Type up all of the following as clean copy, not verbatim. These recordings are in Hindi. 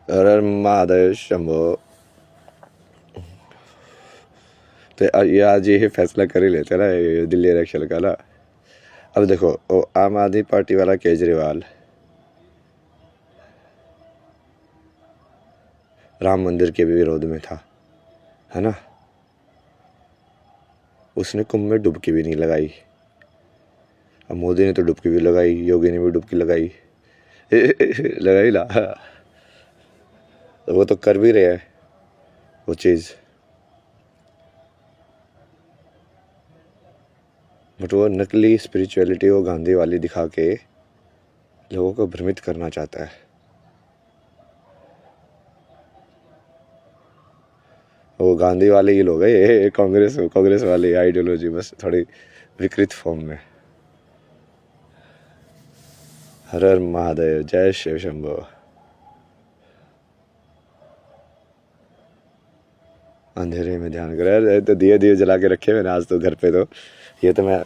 हर हर महादेव शंभो। तो ये आज ये फैसला कर ही लेते ना ये दिल्ली इलेक्शन का ना। अब देखो वो आम आदमी पार्टी वाला केजरीवाल राम मंदिर के भी विरोध में था, है ना। उसने कुंभ में डुबकी भी नहीं लगाई। अब मोदी ने तो डुबकी भी लगाई, योगी ने भी डुबकी लगाई लगाई ला। तो वो तो कर भी रहे हैं वो चीज़, बट वो नकली स्पिरिचुअलिटी वो गांधी वाली दिखा के लोगों को भ्रमित करना चाहता है। वो गांधी वाले ही लोग हैं, ये कांग्रेस वाली आइडियोलॉजी बस थोड़ी विकृत फॉर्म में। हर हर महादेव, जय शिव शंभो। अंधेरे में ध्यान कर, तो दिए दिए जला के रखे मैंने आज तो घर पे। तो ये तो मैं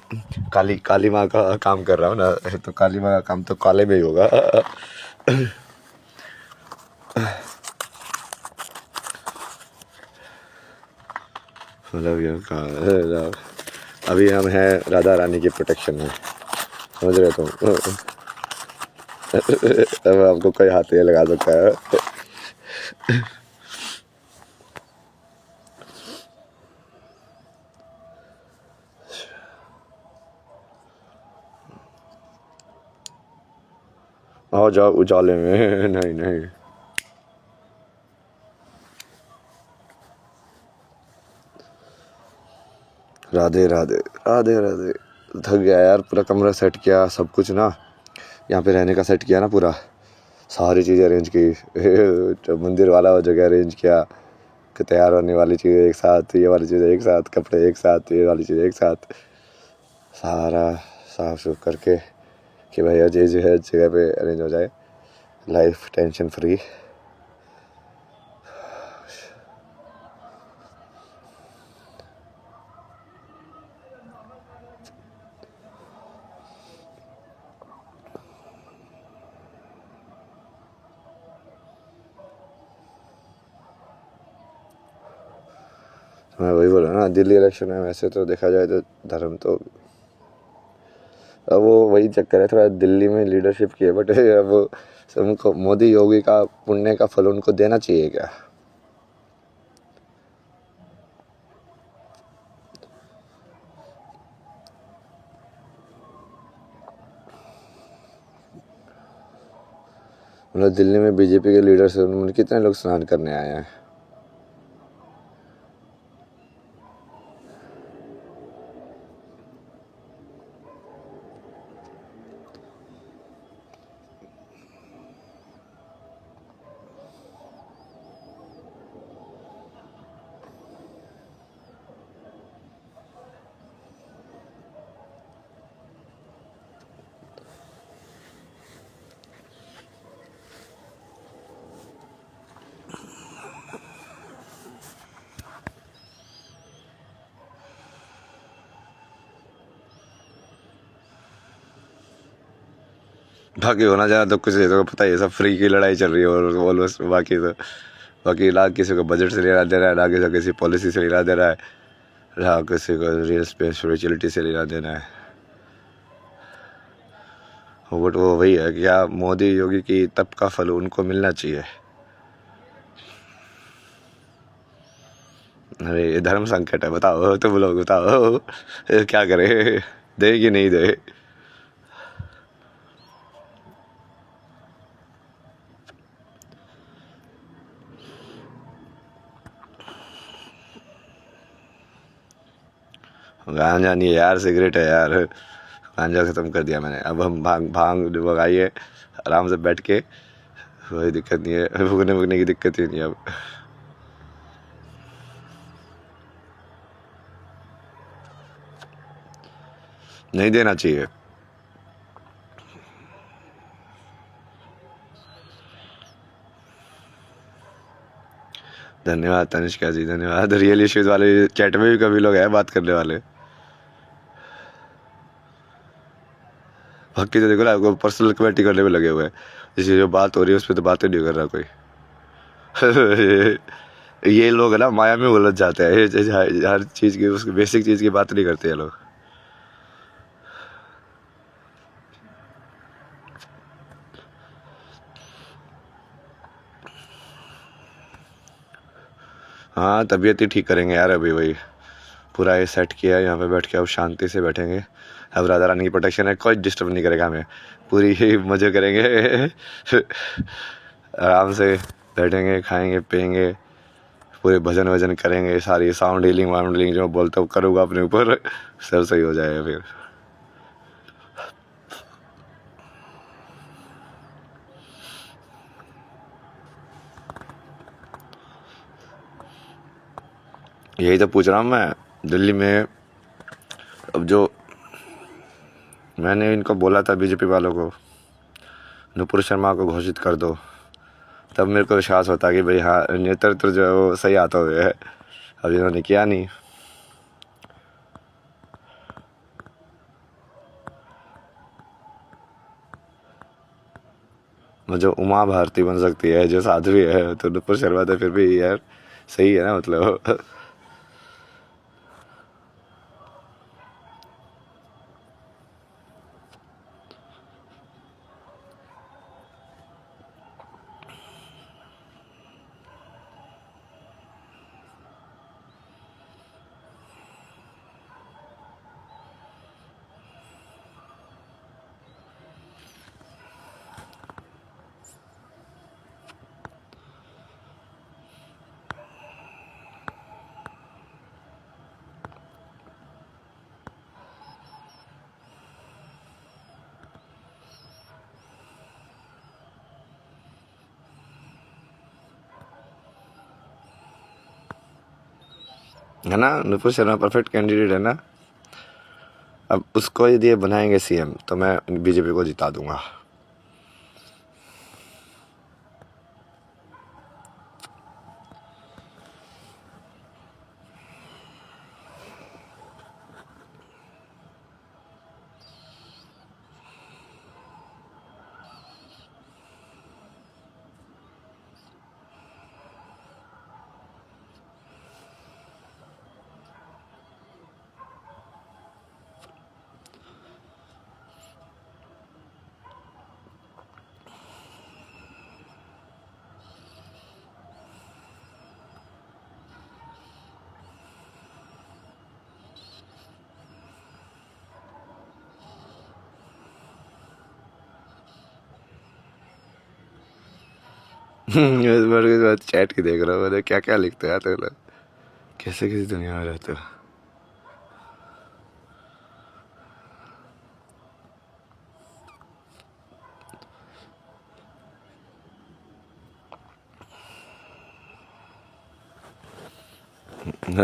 काली माँ का काम कर रहा हूँ ना, तो काली माँ का काम तो काले में ही होगा। मतलब अभी हम हैं राधा रानी की प्रोटेक्शन में, समझ रहे तुम। अब आपको कोई हाथ ये लगा सकता है। आओ जाओ उजाले में। नहीं नहीं, राधे राधे राधे राधे। थक गया यार, पूरा कमरा सेट किया, सब कुछ ना यहाँ पे रहने का सेट किया ना, पूरा सारी चीज़ें अरेंज की। जो मंदिर वाला वो जगह अरेंज किया कि तैयार होने वाली चीज़ें एक साथ, ये वाली चीज़ें एक साथ, कपड़े एक साथ, ये वाली चीज़ें एक साथ, सारा साफ सुफ करके कि भाई अजय जो है जगह पे अरेंज हो जाए, लाइफ टेंशन फ्री। मैं वही बोला ना, दिल्ली इलेक्शन में वैसे तो देखा जाए तो धर्म तो, अब वो वही चक्कर है थोड़ा दिल्ली में लीडरशिप की है, बट अब उनको मोदी योगी का पुण्य का फल उनको देना चाहिए क्या। मतलब दिल्ली में बीजेपी के लीडर से उन्होंने कितने लोग स्नान करने आए हैं। बाकी होना चाहे तो कुछ नहीं, तो पता है सब फ्री की लड़ाई चल रही है और ऑलमोस्ट बाकी ना किसी को बजट से लेना दे रहा है, ना किसी पॉलिसी से लेना दे रहा है, ना किसी को रियल स्पिरिचुअलिटी से लेना देना है। बट वो वही है कि क्या मोदी योगी की तप का फल उनको मिलना चाहिए। अरे ये धर्म संकट है, बताओ तुम लोग बताओ क्या करे, दे कि नहीं दे। गांजा नहीं है यार, सिगरेट है यार। गांजा ख़त्म कर दिया मैंने, अब हम भांग भगाइए आराम से बैठ के, कोई दिक्कत नहीं है, भुगने भुगने की दिक्कत ही नहीं है अब। नहीं देना चाहिए। धन्यवाद तनिष्का जी, धन्यवाद। रियल इश्यूज वाले चैट में भी कभी लोग हैं बात करने वाले। बाकी तो देखो ना, आपको पर्सनल कमेंट करने में लगे हुए हैं, जैसे जो बात हो रही है उस पर तो बातें नहीं कर रहा कोई। ये लोग है ना माया में उलझ जाते हैं, हर चीज़ की उसकी बेसिक चीज़ की बात नहीं करते ये लोग। हाँ तबीयत ही ठीक करेंगे यार, अभी वही पूरा ये सेट किया है, यहाँ पे बैठ के अब शांति से बैठेंगे। अब राधा रानी की प्रोटेक्शन है, कोई डिस्टर्ब नहीं करेगा हमें, पूरी ही मज़े करेंगे। आराम से बैठेंगे, खाएंगे पिएंगे, पूरे भजन वजन करेंगे, सारी साउंड हीलिंग वाउंड हीलिंग जो बोलता हूँ करूँगा अपने ऊपर, सब सही हो जाएगा फिर। यही तो पूछ रहा हूँ मैं, दिल्ली में अब जो मैंने इनको बोला था बीजेपी वालों को नुपुर शर्मा को घोषित कर दो, तब मेरे को विश्वास होता कि भाई हाँ नेतृत्व जो है वो सही आता हुआ है। अब इन्होंने किया नहीं। जो उमा भारती बन सकती है, जो साध्वी है, तो नुपुर शर्मा तो फिर भी यार सही है ना, मतलब। है ना, नुपुर शर्मा परफेक्ट कैंडिडेट है ना। अब उसको यदि ये बनाएंगे सीएम तो मैं बीजेपी को जिता दूंगा। इस बार के बाद चैट की देख रहा हूँ, क्या क्या लिखते हैं तो लोग, कैसे किसी दुनिया में रहते हो।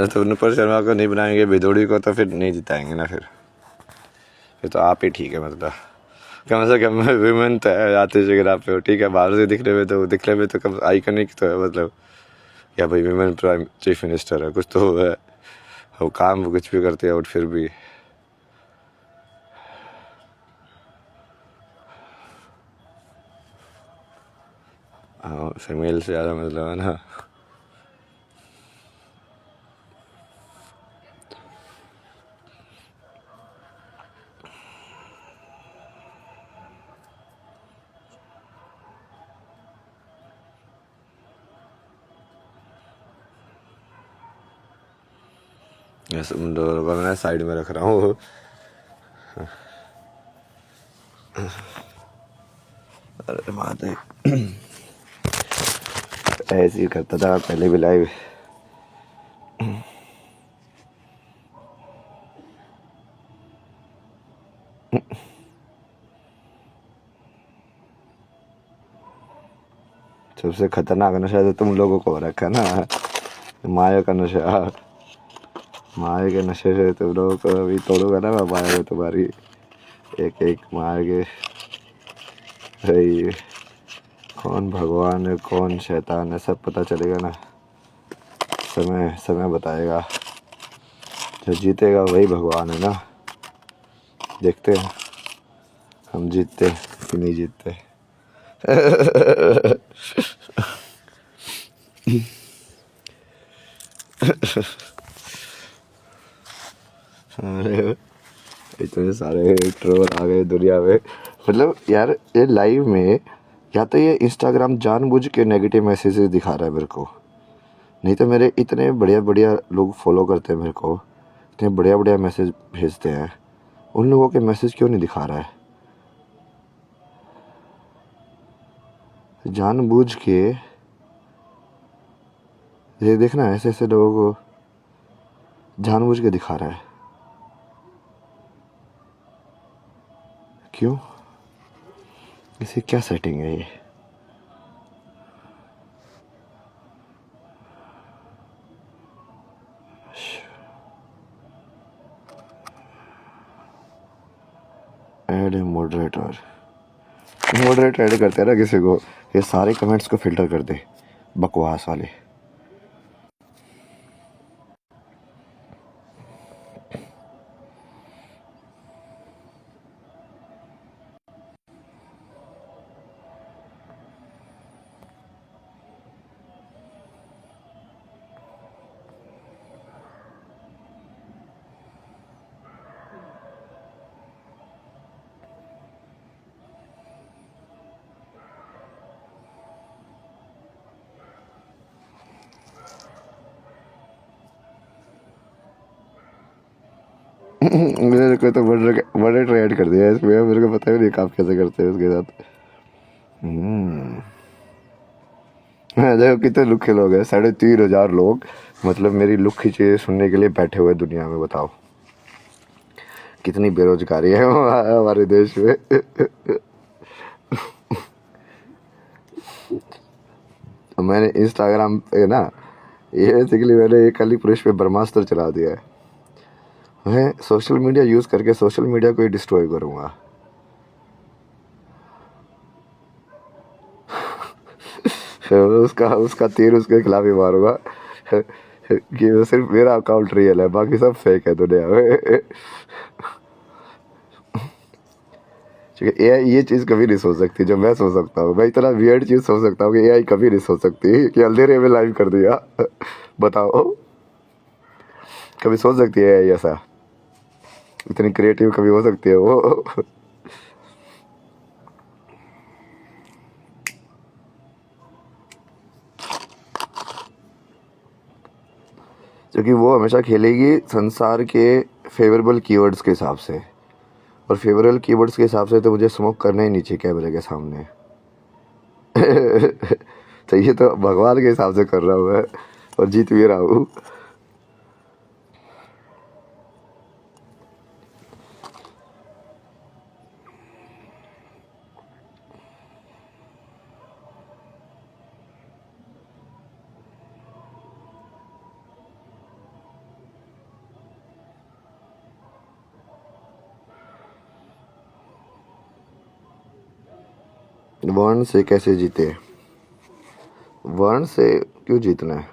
तो नुपुर शर्मा को नहीं बनाएंगे, भिदोड़ी को तो फिर नहीं जिताएंगे ना, फिर तो आप ही ठीक है, मतलब कम से कम विमेन तो है, आतिश जगह पे हो ठीक है, बाहर से दिखने में तो कम आइकनिक तो है, मतलब क्या भाई विमेन प्राइम चीफ मिनिस्टर है, कुछ तो है, वो काम वो कुछ भी करते हैं, और फिर भी हाँ फीमेल से ज़्यादा मतलब है ना। ऐसे उन दोनों को मैं साइड में रख रहा हूँ। अरे माते ऐसे ही करता था पहले भी लाइव। सबसे खतरनाक नशा तो तुम लोगों को हो रखा है ना, माया का नशा। माया के नशे से तुम लोगों को अभी तोड़ूंगा ना मैं, माया को तुम्हारी एक एक माया के। भाई कौन भगवान है कौन शैतान है सब पता चलेगा ना, समय समय बताएगा। जो जीतेगा वही भगवान है ना। देखते हैं हम जीतते कि नहीं जीतते। अरे इतने सारे ट्रोल आ गए दुनिया में। मतलब यार ये लाइव में या तो ये इंस्टाग्राम जानबूझ के नेगेटिव मैसेजेस दिखा रहा है मेरे को, नहीं तो मेरे इतने बढ़िया बढ़िया लोग फॉलो करते हैं मेरे को, इतने बढ़िया बढ़िया मैसेज भेजते हैं, उन लोगों के मैसेज क्यों नहीं दिखा रहा है? जानबूझ के ये देखना, ऐसे ऐसे लोगों को जानबूझ के दिखा रहा है, क्यों? इसे क्या सेटिंग है ये? ऐड मॉडरेटर, मॉडरेटर ऐड करते हैं ना किसी को, ये सारे कमेंट्स को फिल्टर कर दे, बकवास वाले। मेरे को तो मॉडरेटर ऐड कर दिया इसमें, मेरे को पता ही नहीं काम कैसे करते हैं उसके साथ। देखो कितने लुखे लोग हैं, 3,500 लोग, मतलब मेरी लुक की चीजें सुनने के लिए बैठे हुए दुनिया में। बताओ कितनी बेरोजगारी है हमारे देश में। मैंने इंस्टाग्राम पे ना, ये बेसिकली मैंने एक कली पुरुष पे ब्रह्मास्त्र चला दिया है। मैं सोशल मीडिया यूज करके सोशल मीडिया को ही डिस्ट्रॉय करूंगा। उसका उसका तीर उसके खिलाफ ही मारूंगा कि वो सिर्फ मेरा अकाउंट रियल है, बाकी सब फेक है दुनिया में। क्योंकि एआई ये चीज कभी नहीं सोच सकती जो मैं सोच सकता हूँ। मैं इतना वियर्ड चीज सोच सकता हूँ कि एआई कभी नहीं सोच सकती कि अंधेरे में लाइव कर दिया। बताओ कभी सोच सकती है एआई ऐसा? इतनी क्रिएटिव कभी हो सकती है वो? क्योंकि वो हमेशा खेलेगी संसार के फेवरेबल कीवर्ड्स के हिसाब से, और फेवरेबल कीवर्ड्स के हिसाब से तो मुझे स्मोक करना ही नहीं चाहिए कैमरे के सामने। तो ये तो भगवान के हिसाब से कर रहा हूँ मैं, और जीत भी रहा हूँ। वर्ण से कैसे जीते? वर्ण से क्यों जीतना है?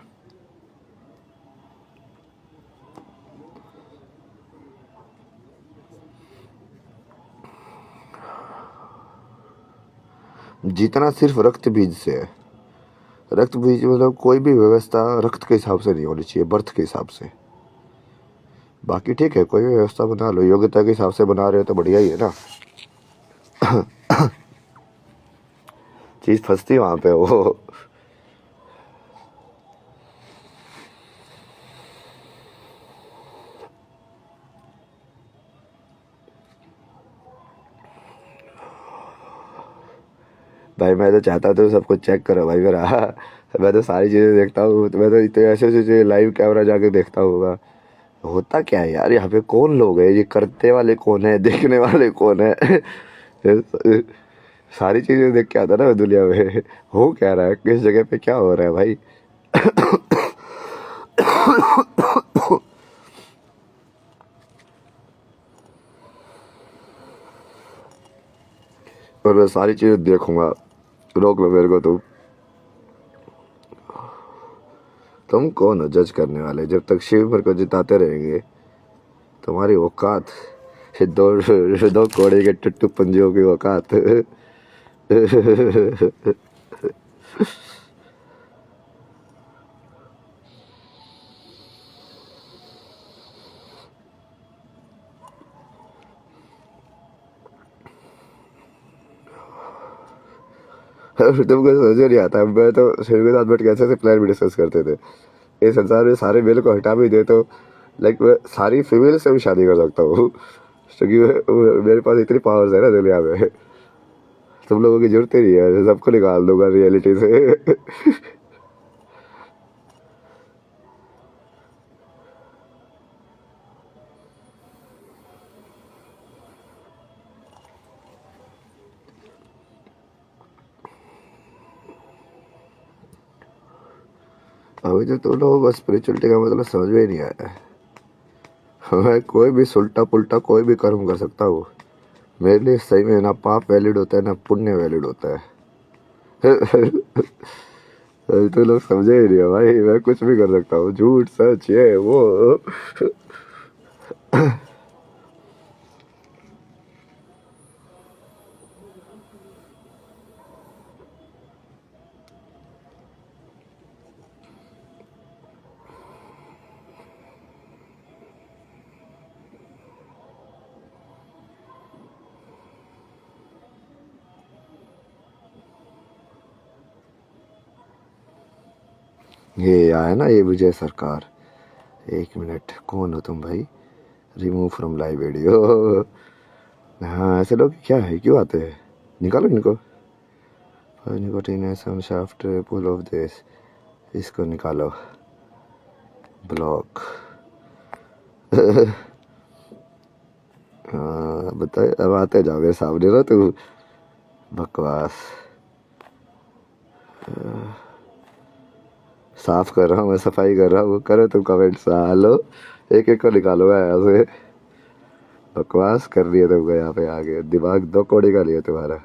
जीतना सिर्फ रक्त बीज से है। रक्त बीज मतलब कोई भी व्यवस्था रक्त के हिसाब से नहीं होनी चाहिए, बर्थ के हिसाब से। बाकी ठीक है, कोई भी व्यवस्था बना लो, योग्यता के हिसाब से बना रहे हो तो बढ़िया ही है ना। चीज फंसती वहां पे वो। भाई मैं तो चाहता तो सब कुछ चेक करो भाई मेरा। मैं तो सारी चीजें देखता हूँ, तो मैं तो इतने ऐसे ऐसे लाइव कैमरा जाके देखता हूँ। होता क्या है यार यहाँ पे? कौन लोग है ये? करते वाले कौन है? देखने वाले कौन है? सारी चीजें देख के आता ना मैं दुनिया में, हो क्या रहा है, किस जगह पे क्या हो रहा है भाई। और मैं सारी चीजें देखूंगा। रोक लो मेरे को तुम कौन हो जज करने वाले? जब तक शिव मेरे को जिताते रहेंगे तुम्हारी औकात दो दो कोड़े के टुट्टू पंजियों की औकात। तुमको समझ नहीं आता, मैं तो शेर के साथ बैठ के ऐसे ऐसे प्लान भी डिस्कस करते थे। इस संसार में सारे मेल को हटा भी दे तो लाइक मैं सारी फीमेल से भी शादी कर सकता हूँ, क्योंकि मेरे पास इतनी पावर्स है ना दुनिया में। तुम लोगों की जरूरत ही नहीं है, सबको निकाल दूंगा रियलिटी से। अभी तो तुम लोगों को स्पिरिचुअलिटी का मतलब समझ में ही नहीं आया है। मैं कोई भी सुलटा पुलटा कोई भी कर्म कर सकता हूँ। मेरे लिए सही में ना पाप वैलिड होता है ना पुण्य वैलिड होता है। अभी तो लोग समझे ही नहीं है भाई, मैं कुछ भी कर सकता हूँ, झूठ सच ये वो। ये आया ना ये विजय सरकार। 1 मिनट, कौन हो तुम भाई? Remove from live video. हाँ ऐसे लोग क्या है, क्यों आते हैं? निकालो इनको। निकोटिनेशन शाफ्ट पुल ऑफ दिस, इसको निकालो, ब्लॉक। हाँ बताए, अब आते जाओ मेरे सामने ना तू, बकवास। साफ कर रहा हूँ मैं, सफाई कर रहा हूँ, करो तुम कमेंट सालो, एक एक को निकालो ऐसे। बकवास कर रही है तुमको यहाँ पे आगे, दिमाग 2 कौड़ी का लिया तुम्हारा।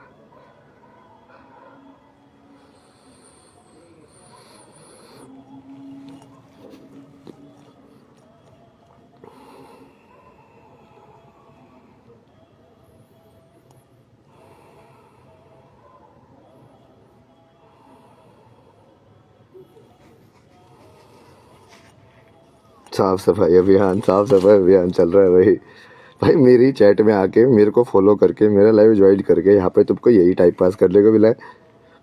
साफ सफाई अभियान, साफ सफाई अभियान चल रहा है भाई। भाई मेरी चैट में आके मेरे को फॉलो करके मेरा लाइव ज्वाइन करके यहाँ पे तुमको यही टाइम पास करने को मिला है।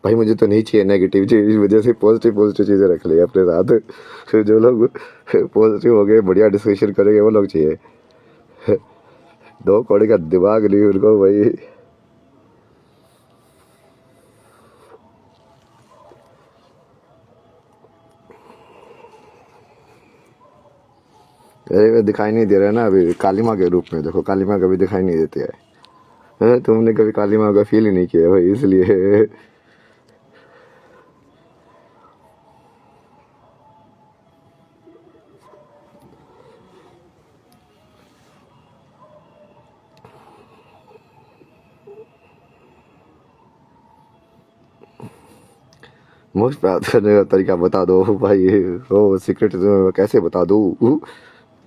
भाई मुझे तो नहीं चाहिए नेगेटिव चीज, वजह से पॉजिटिव पॉजिटिव चीजें रख ली अपने साथ। फिर जो लोग पॉजिटिव हो गए, बढ़िया डिस्कशन करेंगे, वो लोग चाहिए। 2 कौड़ी का दिमाग नहीं उनको भाई। अरे दिखाई नहीं दे रहा है ना अभी, काली माँ के रूप में देखो, काली माँ कभी दिखाई नहीं देती है। तुमने कभी काली माँ का फील ही नहीं किया भाई, इसलिए। मुझ पे बात करने का तरीका बता दो भाई। ओ सीक्रेट कैसे बता दूँ?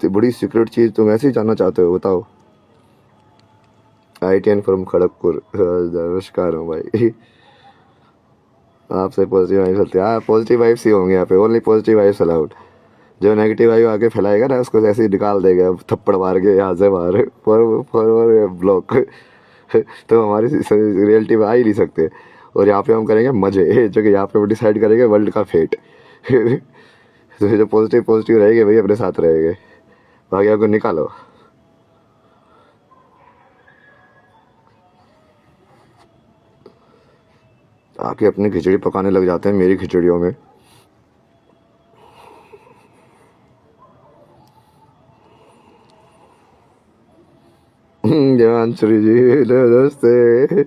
तो बड़ी सीक्रेट चीज तुम ऐसे ही जानना चाहते हो, बताओ। ITN फ्रॉम खड़गपुर, नमस्कार हूँ भाई। आपसे पॉजिटिव वाइब्स चलते हैं, हाँ पॉजिटिव वाइब्स ही होंगे यहाँ पे, ओनली पॉजिटिव वाइब्स अलाउड। जो नेगेटिव वाइब आके फैलाएगा ना उसको ऐसे ही निकाल देगा, थप्पड़ मार के यहाँ से बाहर, फॉर ब्लॉक। तो हमारी रियलिटी में आ ही नहीं सकते। और यहाँ पे हम करेंगे मजे, जो कि यहाँ पे डिसाइड करेंगे वर्ल्ड का फेट। तो जो पॉजिटिव पॉजिटिव रहेंगे भाई अपने साथ रहेंगे, बाकी को निकालो। आके अपनी खिचड़ी पकाने लग जाते हैं मेरी खिचड़ियों में। देवांशुरी जी नमस्ते।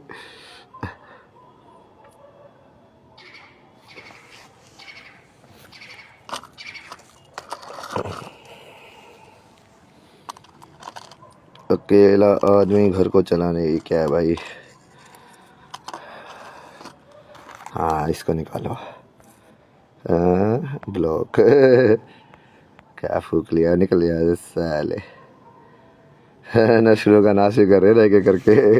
अकेला आदमी घर को चलाने की क्या है भाई। हाँ इसको निकालो, ब्लॉक। क्या फूक लिया, निकल गया साले। नशलों का नाश कर रहे रह के करके।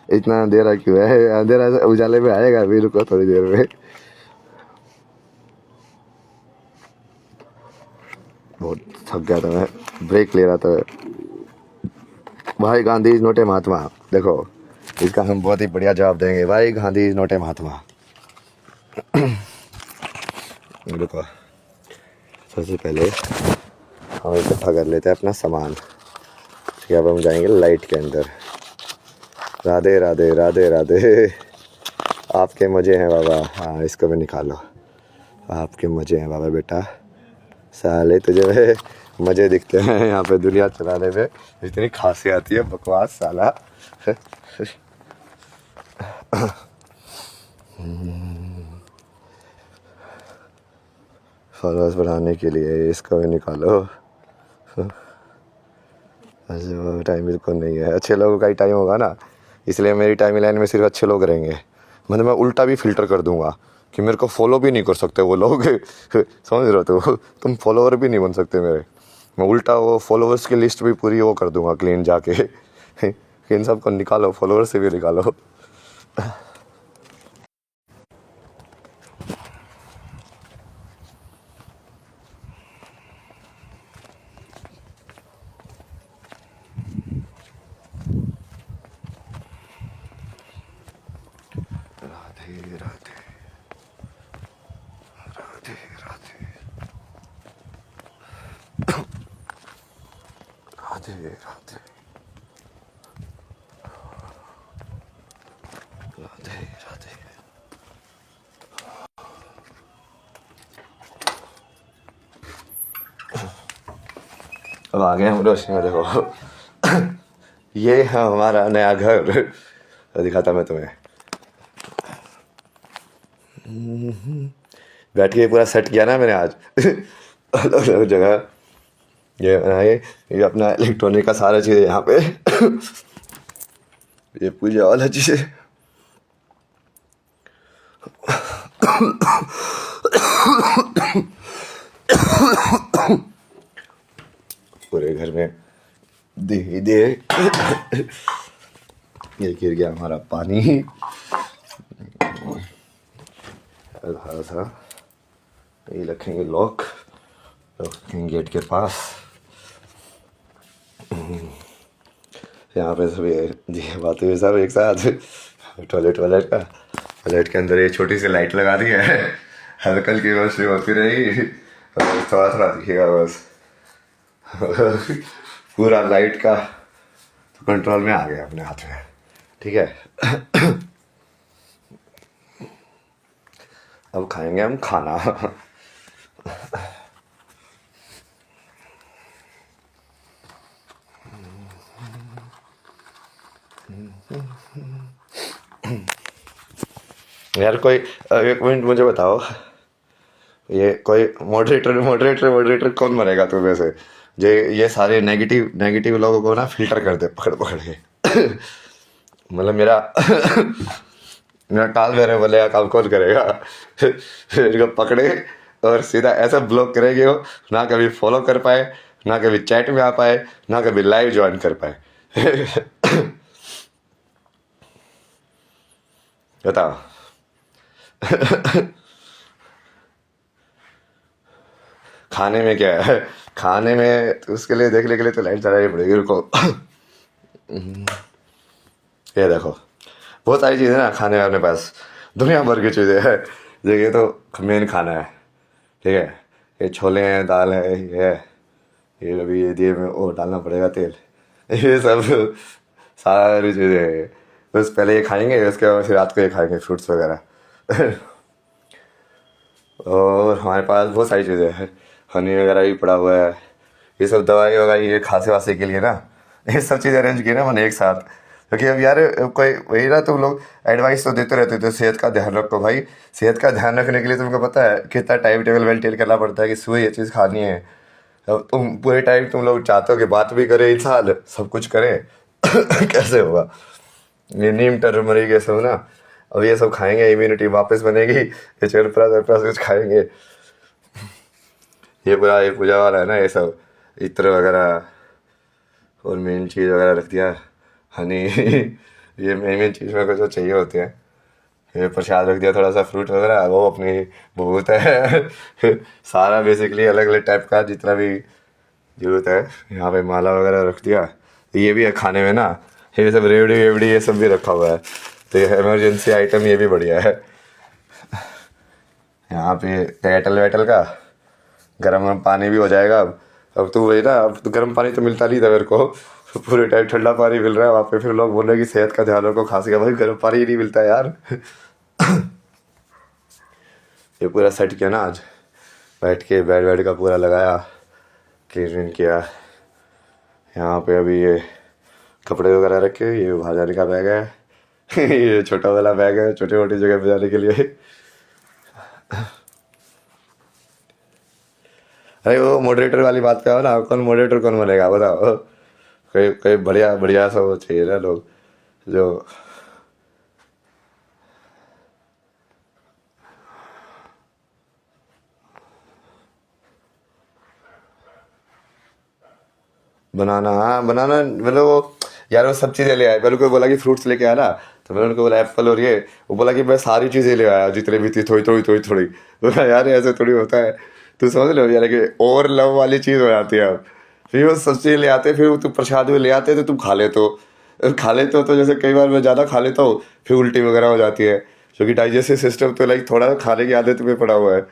इतना अंधेरा क्यों है? अंधेरा उजाले में आएगा अभी, रुको थोड़ी देर में। बहुत थक गया था मैं, ब्रेक ले रहा था। भाई गांधी इज नॉट ए महात्मा। देखो इसका हम बहुत ही बढ़िया जवाब देंगे भाई, गांधी इज नॉट ए महात्मा। देखो सबसे पहले हम इकट्ठा कर लेते हैं अपना सामान। ठीक है, अब हम जाएंगे लाइट के अंदर। राधे राधे राधे राधे। आपके मज़े हैं बाबा। हाँ, इसको भी निकालो। आपके मज़े हैं बाबा बेटा। साले तुझे मज़े दिखते हैं यहाँ पे दुनिया चलाने में, इतनी खांसी आती है, बकवास साला। फॉलोअर्स बढ़ाने के लिए इसको भी निकालो। टाइम बिल्कुल नहीं है, अच्छे लोगों का ही टाइम होगा ना, इसलिए मेरी टाइम लाइन में सिर्फ अच्छे लोग रहेंगे। मतलब मैं उल्टा भी फिल्टर कर दूंगा कि मेरे को फॉलो भी नहीं कर सकते वो लोग। समझ रहे हो तुम फॉलोवर भी नहीं बन सकते मेरे। मैं उल्टा वो फॉलोअर्स की लिस्ट भी पूरी वो कर दूंगा क्लीन जाके। इन सब को निकालो, फॉलोअर्स से भी निकालो। राधे राधे राधे राधे राधे राधे राधे राधे। अब आ गए हम रोशनी में, देखो। ये है हमारा नया घर, दिखाता मैं तुम्हें। बैठ के पूरा सेट किया ना मैंने आज। अलग अलग जगह ये बनाए, ये अपना इलेक्ट्रॉनिक का सारा चीज़ है यहाँ पे। ये पूजा वाला चीज़ है। पूरे घर में दे दे। ये गिर गया हमारा पानी। सा ये रखेंगे लॉक, रखेंगे गेट के पास। यहाँ पे सब ये बातें हुए सब एक साथ। टॉयलेट का, टॉयलेट के अंदर ये छोटी सी लाइट लगा दी है, हल्की की रोशनी होती रही, थोड़ा थोड़ा दिखेगा बस। पूरा लाइट का तो कंट्रोल में आ गया अपने हाथ में। ठीक है। अब खाएंगे हम खाना। यार कोई एक मिनट मुझे बताओ, ये कोई मॉडरेटर कौन बनेगा तुम में से, ये सारे नेगेटिव लोगों को ना फिल्टर कर दे पकड़ पकड़ के। मतलब मेरा मेरा काल मेरे बोले या काम कौन करेगा। इनको पकड़े और सीधा ऐसा ब्लॉक करेंगे वो, ना कभी फॉलो कर पाए, ना कभी चैट में आ पाए, ना कभी लाइव ज्वाइन कर पाए। बताओ। खाने में क्या है, खाने में तो उसके लिए देखने के लिए तो लाइट जलानी पड़ेगी। रुको। ये देखो बहुत सारी चीज़ें ना खाने में अपने पास, दुनिया भर की चीज़ें हैं। ये तो मेन खाना है। ठीक है, ये छोले हैं, दाल है, ये अभी ये दिए में वो डालना पड़ेगा तेल। ये सब सारी चीज़ें हैं। बस पहले ये खाएंगे, उसके बाद फिर रात को ये खाएंगे फ्रूट्स वगैरह। और हमारे पास बहुत सारी चीज़ें हैं, हनी वगैरह भी पड़ा हुआ है। ये सब दवाई वगैरह ये खांसी वासी के लिए ना, ये सब चीज़ अरेंज की ना मैंने एक साथ। क्योंकि अब यार कोई वही ना, तुम लोग एडवाइस तो देते रहते थे सेहत का ध्यान रखो भाई। सेहत का ध्यान रखने के लिए तुमको पता है कितना टाइम टेबल मेंटेन करना पड़ता है कि सुबह ये चीज़ खानी है। अब तुम पूरे टाइम तुम लोग चाहते हो कि बात भी करें, इंसान सब कुछ करें। कैसे होगा। ये नीम टर्मरिक ये सब ना, अब ये सब खाएंगे इम्यूनिटी वापस बनेगी। ये चरपरा कुछ खाएंगे। ये पूजा वाला है ना, ये सब इत्र वगैरह और मेन चीज़ वगैरह रख दिया, हनी। ये मेन चीज़ मेरे को जो चाहिए होती है। ये प्रसाद रख दिया, थोड़ा सा फ्रूट वगैरह, वो अपनी बहुत है। सारा बेसिकली अलग अलग टाइप का जितना भी जरूरत है। यहाँ पे माला वगैरह रख दिया। ये भी है खाने में ना, ये सब रेवड़ी वेवड़ी ये सब भी रखा हुआ है, तो ये इमरजेंसी आइटम ये भी बढ़िया है। यहाँ पे केटल वेटल का गर्म पानी भी हो जाएगा। अब तो वही ना, अब तो गर्म पानी तो मिलता नहीं था मेरे को, पूरे टाइम ठंडा पानी मिल रहा है वहाँ पे। फिर लोग बोल रहे हैं कि सेहत का ध्यान रखो, खांसी का, भाई गर्म पानी ही नहीं मिलता यार। ये पूरा सेट किया ना आज, बैठ के बेड वेड का पूरा लगाया, क्लीन किया। यहाँ पे अभी ये कपड़े वगैरह रखे, ये बाहर जाने का बैग है। ये छोटा वाला बैग है छोटी मोटी जगह पे जाने के लिए। अरे वो मॉडरेटर वाली बात पे आओ ना, कौन मॉडरेटर कौन बनेगा बताओ। कोई कोई बढ़िया बढ़िया सा वो चाहिए ना लोग, जो बनाना। हाँ बनाना, मतलब वो यार वो सब चीज़ें ले आए। मैंने को बोला कि फ्रूट्स लेके आना, तो मैंने उनको बोला एप्पल और ये, वो बोला कि मैं सारी चीज़ें ले आया जितने भी थी, थोड़ी थोड़ी थोड़ी थोड़ी। बोला यार ऐसे थोड़ी होता है, तू समझ लो यार कि ओवर लव वाली चीज़ हो जाती है अब। फिर वो सब चीज़ें ले आते, फिर वो तुम प्रसाद में ले आते तो तुम खा लेते हो, खा लेते हो तो जैसे कई बार मैं ज़्यादा खा लेता हूँ, फिर उल्टी वगैरह हो जाती है, क्योंकि डाइजेस्टिव सिस्टम तो लाइक थोड़ा खाने की आदत में पड़ा हुआ है।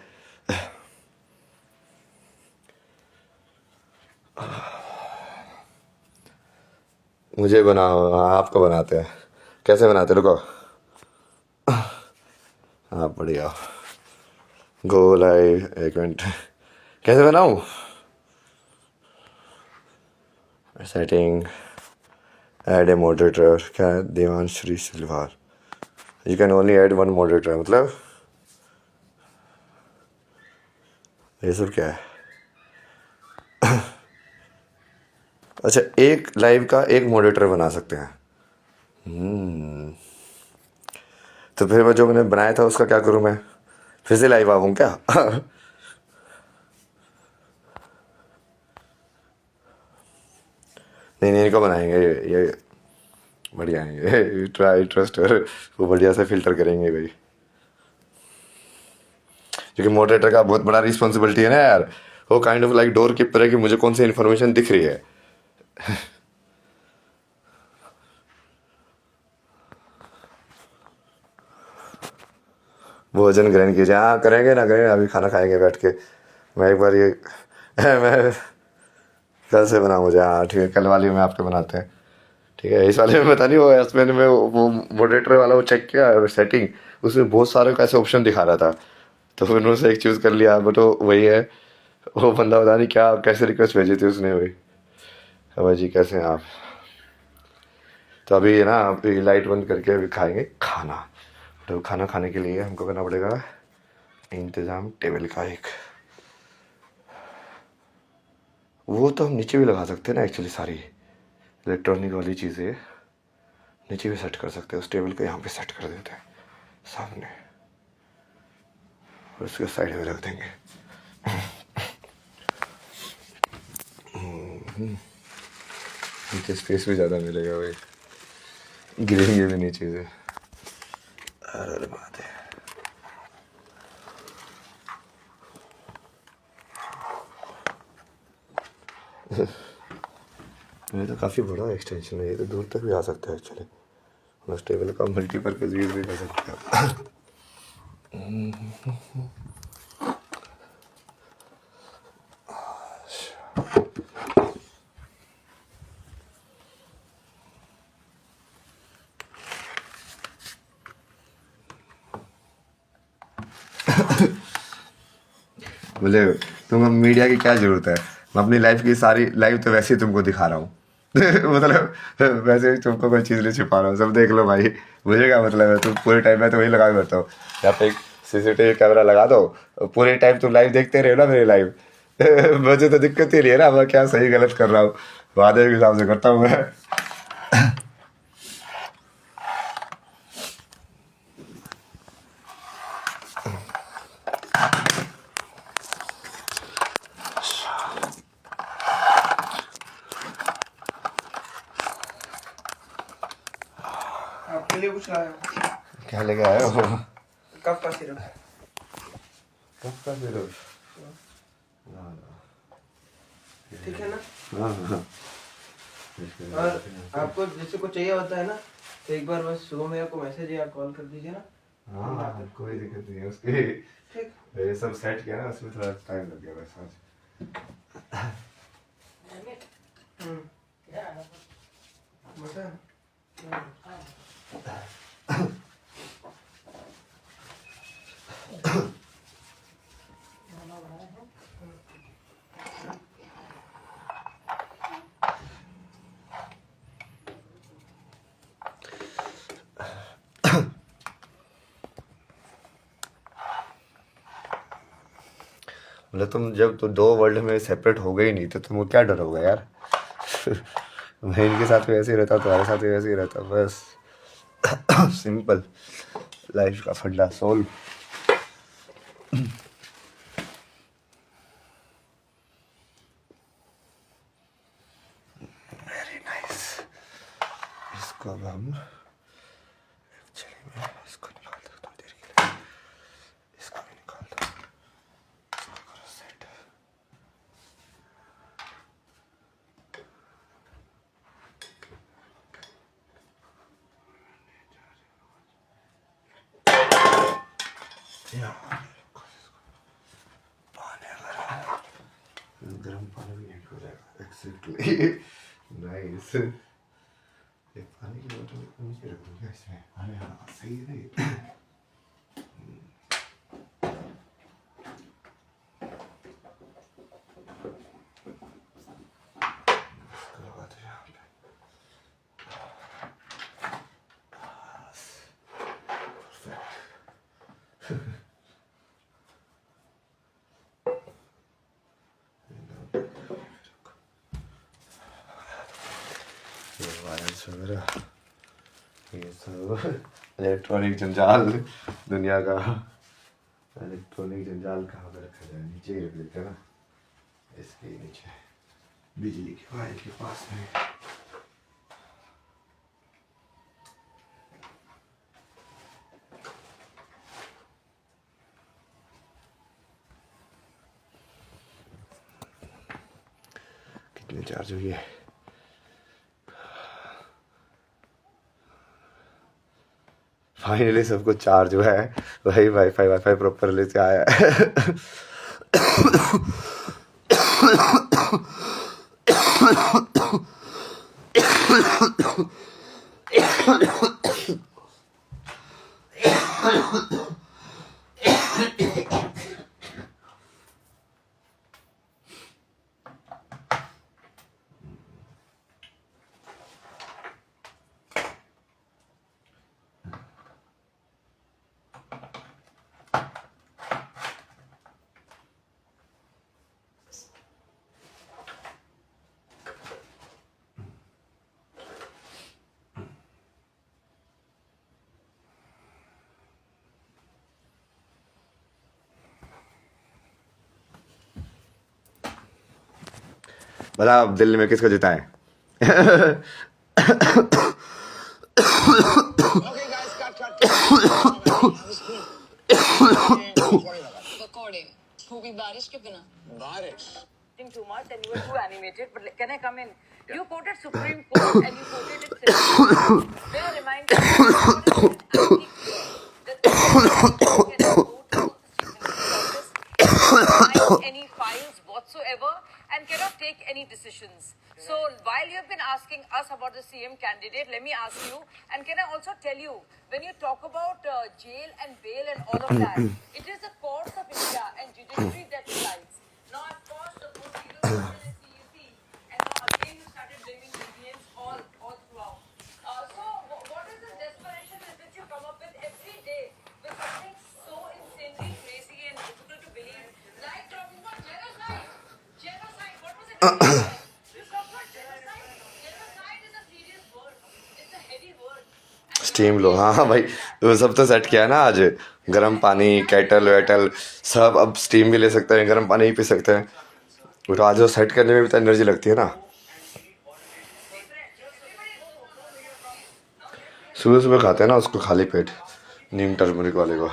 मुझे बनाओ, हाँ आपको बनाते हैं। कैसे बनाते, रुको। हाँ बढ़िया, गोल आई, एक मिनट, कैसे बनाऊँ। सेटिंग, ऐड ए मॉडरेटर, क्या है, Devanshri Silwar. You can only add one moderator, मतलब ये सब क्या है। अच्छा, एक लाइव का एक मॉडरेटर बना सकते हैं। तो फिर मैं जो मैंने बनाया था उसका क्या करूँ, मैं फिर से लाइव आऊँ क्या। नहीं नहीं, इनको बनाएंगे ये बढ़िया है, ये ट्राई ट्रस्ट, वो बढ़िया से फिल्टर करेंगे भाई। क्योंकि मॉडरेटर का बहुत बड़ा रिस्पॉन्सिबिलिटी है ना यार, वो kind of like door keeper है कि मुझे कौन सी इन्फॉर्मेशन दिख रही है। भोजन ग्रहण कीजिए, हाँ करेंगे ना, करेंगे, अभी खाना खाएंगे बैठ के। मैं एक बार ये मैं कल से बना, मुझे हाँ ठीक है, कल वाली में आपके बनाते हैं। ठीक है, इस वाले में पता नहीं, वो एसमेन में वो मॉडरेटर वाला वो चेक किया सेटिंग, उसमें बहुत सारे कैसे ऑप्शन दिखा रहा था, तो फिर उनमें से एक चूज़ कर लिया, बट वो वही है। वो बंदा पता नहीं क्या कैसे रिक्वेस्ट भेजी थी उसने, वही। अब जी कैसे हैं आप। तो अभी है ना, अभी लाइट बंद करके अभी खाएंगे खाना। तो खाना खाने के लिए हमको करना पड़ेगा इंतज़ाम टेबल का एक। वो तो हम नीचे भी लगा सकते हैं ना एक्चुअली, सारी इलेक्ट्रॉनिक वाली चीज़ें नीचे भी सेट कर सकते हैं। उस टेबल को यहाँ पे सेट कर देते हैं सामने, और उसके साइड में रख देंगे। नीचे स्पेस भी ज़्यादा मिलेगा भाई, गिरेंगे भी नहीं चीज़ें। अरे बात है। ये तो काफ़ी बड़ा एक्सटेंशन है, ये तो दूर तक भी आ सकता है एक्चुअली। उस टेबल का मल्टीपर्पज़ यूज़ भी कर सकते हैं। बोले तुमको मीडिया की क्या ज़रूरत है, मैं अपनी लाइफ की सारी लाइफ तो वैसे ही तुमको दिखा रहा हूँ। मतलब वैसे ही तुमको कोई चीज़ नहीं छिपा रहा हूँ, सब देख लो भाई। मुझे क्या मतलब है, तुम पूरे टाइम में तो वही लगा के बैठता हूँ। यहाँ पे एक सीसीटीवी कैमरा लगा दो, पूरे टाइम तुम लाइव देखते रहे ना मेरी लाइव। मुझे तो दिक्कत ही नहीं है ना, मैं क्या सही गलत कर रहा हूँ, वादे के हिसाब से करता हूँ मैं। आपके लिए कुछ लाया हूँ। क्या लेके आए हो। कब का सिरप। कब का सिर्फ। ठीक है ना। हाँ हाँ। और आपको जैसे कुछ चाहिए होता है ना तो एक बार बस सुबह मेरे को मैसेज या कॉल कर दीजिए ना। हाँ कोई दिक्कत नहीं है उसकी। ठीक। ये सब सेट किया ना उसमें थोड़ा टाइम लग गया बस आज। बता। मतलब तुम जब तो दो वर्ल्ड में सेपरेट हो गई नहीं तो तुमको क्या डर होगा यार। मैं इनके साथ भी ऐसे ही रहता, तुम्हारे साथ भी ऐसे ही रहता, बस। सिंपल लाइफ का फंडा सोल्व। Very nice. इसको अब हम चलिए मैं इसको निकाल दो थोड़ी देर के लिए, इसको भी निकाल दो, इसको करो सेट। गर्म पानी भी नहीं हो जाएगा। Exactly nice. एक पानी की बोतल नीचे रख दूँ क्या इसमें? अरे हाँ सही है नहीं। लगा दो यहाँ पे। ये वायर्स वगैरह, ये सब इलेक्ट्रॉनिक जंजाल दुनिया का। इलेक्ट्रॉनिक जंजाल कहाँ पे रखा जाए? नीचे ही रख देते हैं ना, इसके नीचे बिजली के वायर के पास में। कितने चार्ज हुई है? फाइनली सब कुछ चार्ज हुआ है। वही वाईफाई प्रॉपरली से आया है। भला आप दिल्ली में किसको जिताएं? पकौड़े खूबी बारिश के बिना बारिश too much and you were too animated, but can I come in? You quoted Supreme Court and you quoted it simply. May I remind you that any files whatsoever and cannot take any decisions. So while you have been asking us about the CM candidate, let me ask you, and can I also tell you, when you talk about jail and bail and all of that, it is the courts of India and judiciary that decides. Now, of course, the proceedings are in CEC, and now again you started blaming Indians all throughout. So what is the desperation with which you come up with every day with something so insanely crazy and difficult to believe, like talking about genocide? Genocide, what was it? Steam लो, हाँ भाई वो सब तो सेट किया है ना आज। गर्म पानी, केटल वेटल सब अब स्टीम भी ले सकते हैं, गर्म पानी भी पी सकते हैं। वो तो आज वो सेट करने में भी तो एनर्जी लगती है ना। सुबह सुबह खाते हैं ना उसको खाली पेट, नीम टर्मरिक वाले को।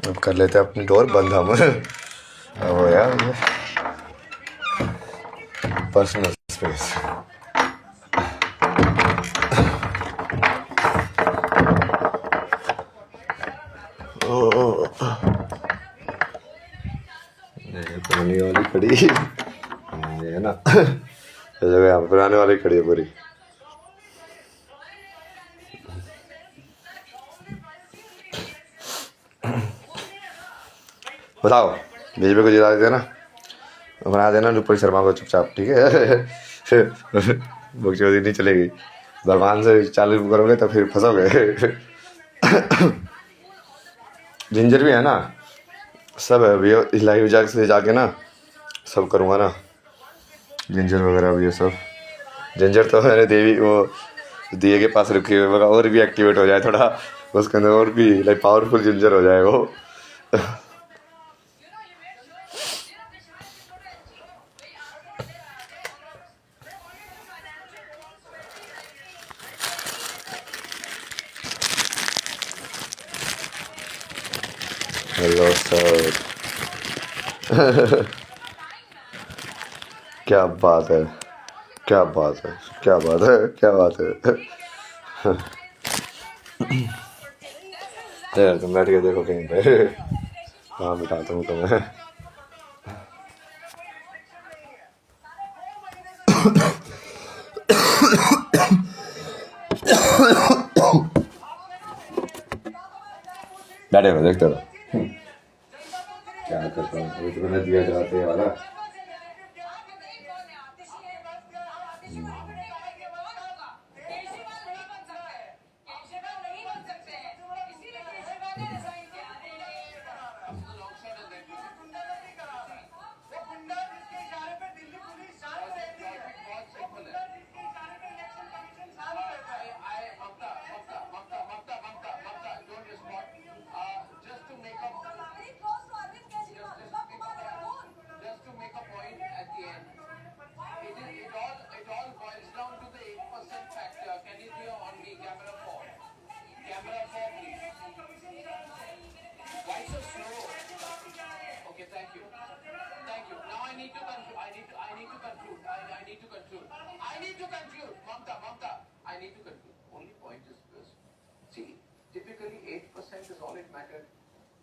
अब कर लेते हैं अपनी डोर बंद हम। अब यार पर्सनल स्पेस। पुरानी वाली खड़ी ये है ना, ये जगह यहाँ पुराने वाली खड़ी है पूरी। बताओ बीजेपी को जिता देते ना, बना देना अनुपम शर्मा को चुपचाप, ठीक है। बकचोदी नहीं चलेगी, भगवान से चालू करोगे तो फिर फंसोगे। जिंजर भी है ना, सब है भैया, इलाही विजाग से जाके ना सब करूँगा ना, जिंजर वगैरह भी ये सब। जिंजर तो मैंने देवी वो दिए के पास रखे हुए, और भी एक्टिवेट हो जाए थोड़ा उसके अंदर, और भी लाइक पावरफुल जिंजर हो जाए वो। Hello sir. क्या बात है, क्या बात है, क्या बात है, क्या बात है। यार तुम बैठ के देखो कहीं पे, हाँ बिठाता हूँ तुम्हें। बैठे रहो, देखते रहो क्या करता हूँ। अभी तो मैंने दिया जलाते वाला।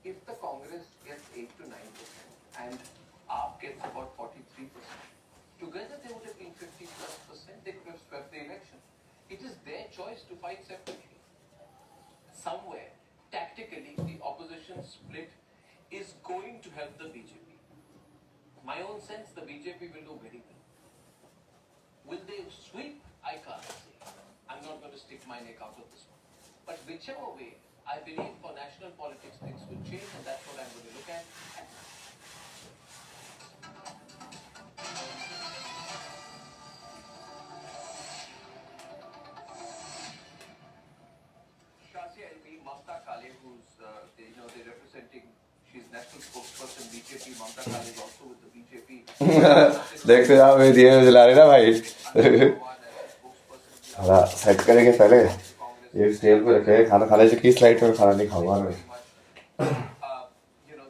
If the Congress gets 8 to 9% and AAP gets about 43%, together they would have been 50+%. They could have swept the election. It is their choice to fight separately. Somewhere, tactically, the opposition split is going to help the BJP. My own sense, the BJP will do very well. Will they sweep? I can't say. I'm not going to stick my neck out of this one. But whichever way, I believe for national politics things will change, and that's what I'm going to look at. Shazia LB, Mamta Kale, who's they're representing. She's national spokesperson BJP. Mamta Kale is also with the BJP. देखते जाओ, मैं दिए जला रहे ना भाई। हाँ सेट करेंगे पहले, ये स्टेल पे रखे खाना खाने से, किस लाइट में खाना नहीं खाऊंगा मैं।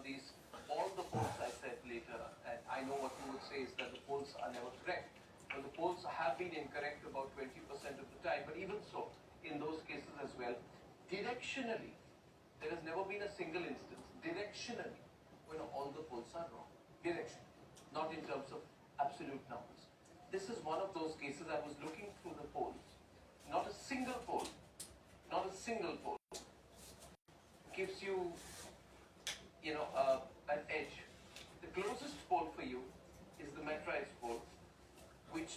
These all the polls I said later, and I know what you would say is that the polls are never correct. But the polls have been incorrect about 20% of the time. But even so, in those cases as well, directionally, there has never been a single instance, directionally, when all the polls are wrong. Direction, not in terms of absolute numbers. This is one of those cases. I was looking through the polls. Not a single poll gives you, an edge. The closest poll for you is the Metrize poll, which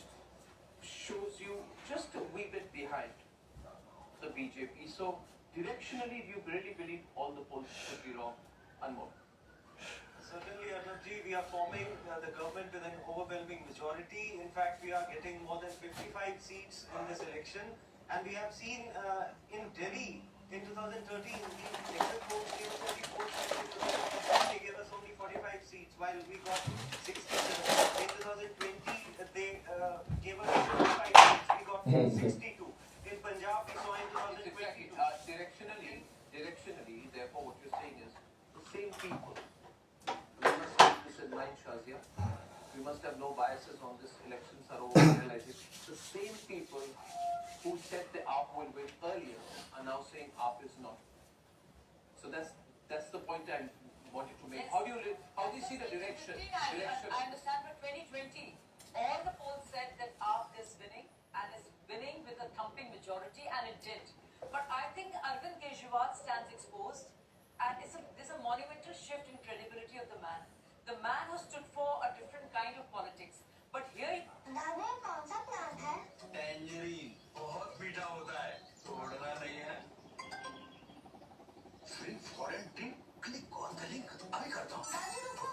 shows you just a wee bit behind the BJP. So directionally, do you really believe all the polls should be wrong? Anmol. Certainly, Arnabji, we are forming the government with an overwhelming majority. In fact, we are getting more than 55 seats in this election. And we have seen in Delhi in 2013, the exit polls gave us only 4 seats. They gave us only 45 seats, while we got 67. In 2020, they gave us 45 seats. We got 62. In Punjab, we saw in 2022. Directionally, therefore, what you're saying is the same people. We must keep this in mind, Shazia. we must have no biases on this. Elections are over. Realizing the same people who said the AAP will win earlier are now saying AAP is not. So that's the point I wanted to make. How do you see the direction? I understand, but 2020, all the polls said that AAP is winning and is winning with a thumping majority, and it did. But I think Arvind Kejriwal stands exposed, and there's a monumental shift in credibility of the man. The man who stood for a different kind of politics. But here, दादा कौन सा प्लांट है? टैंजरीन बहुत मीठा होता है, तोड़ना नहीं है। फॉरेन ड्रिंक क्लिक कौन सा लिंक अभी करता हूँ। दादी रुको,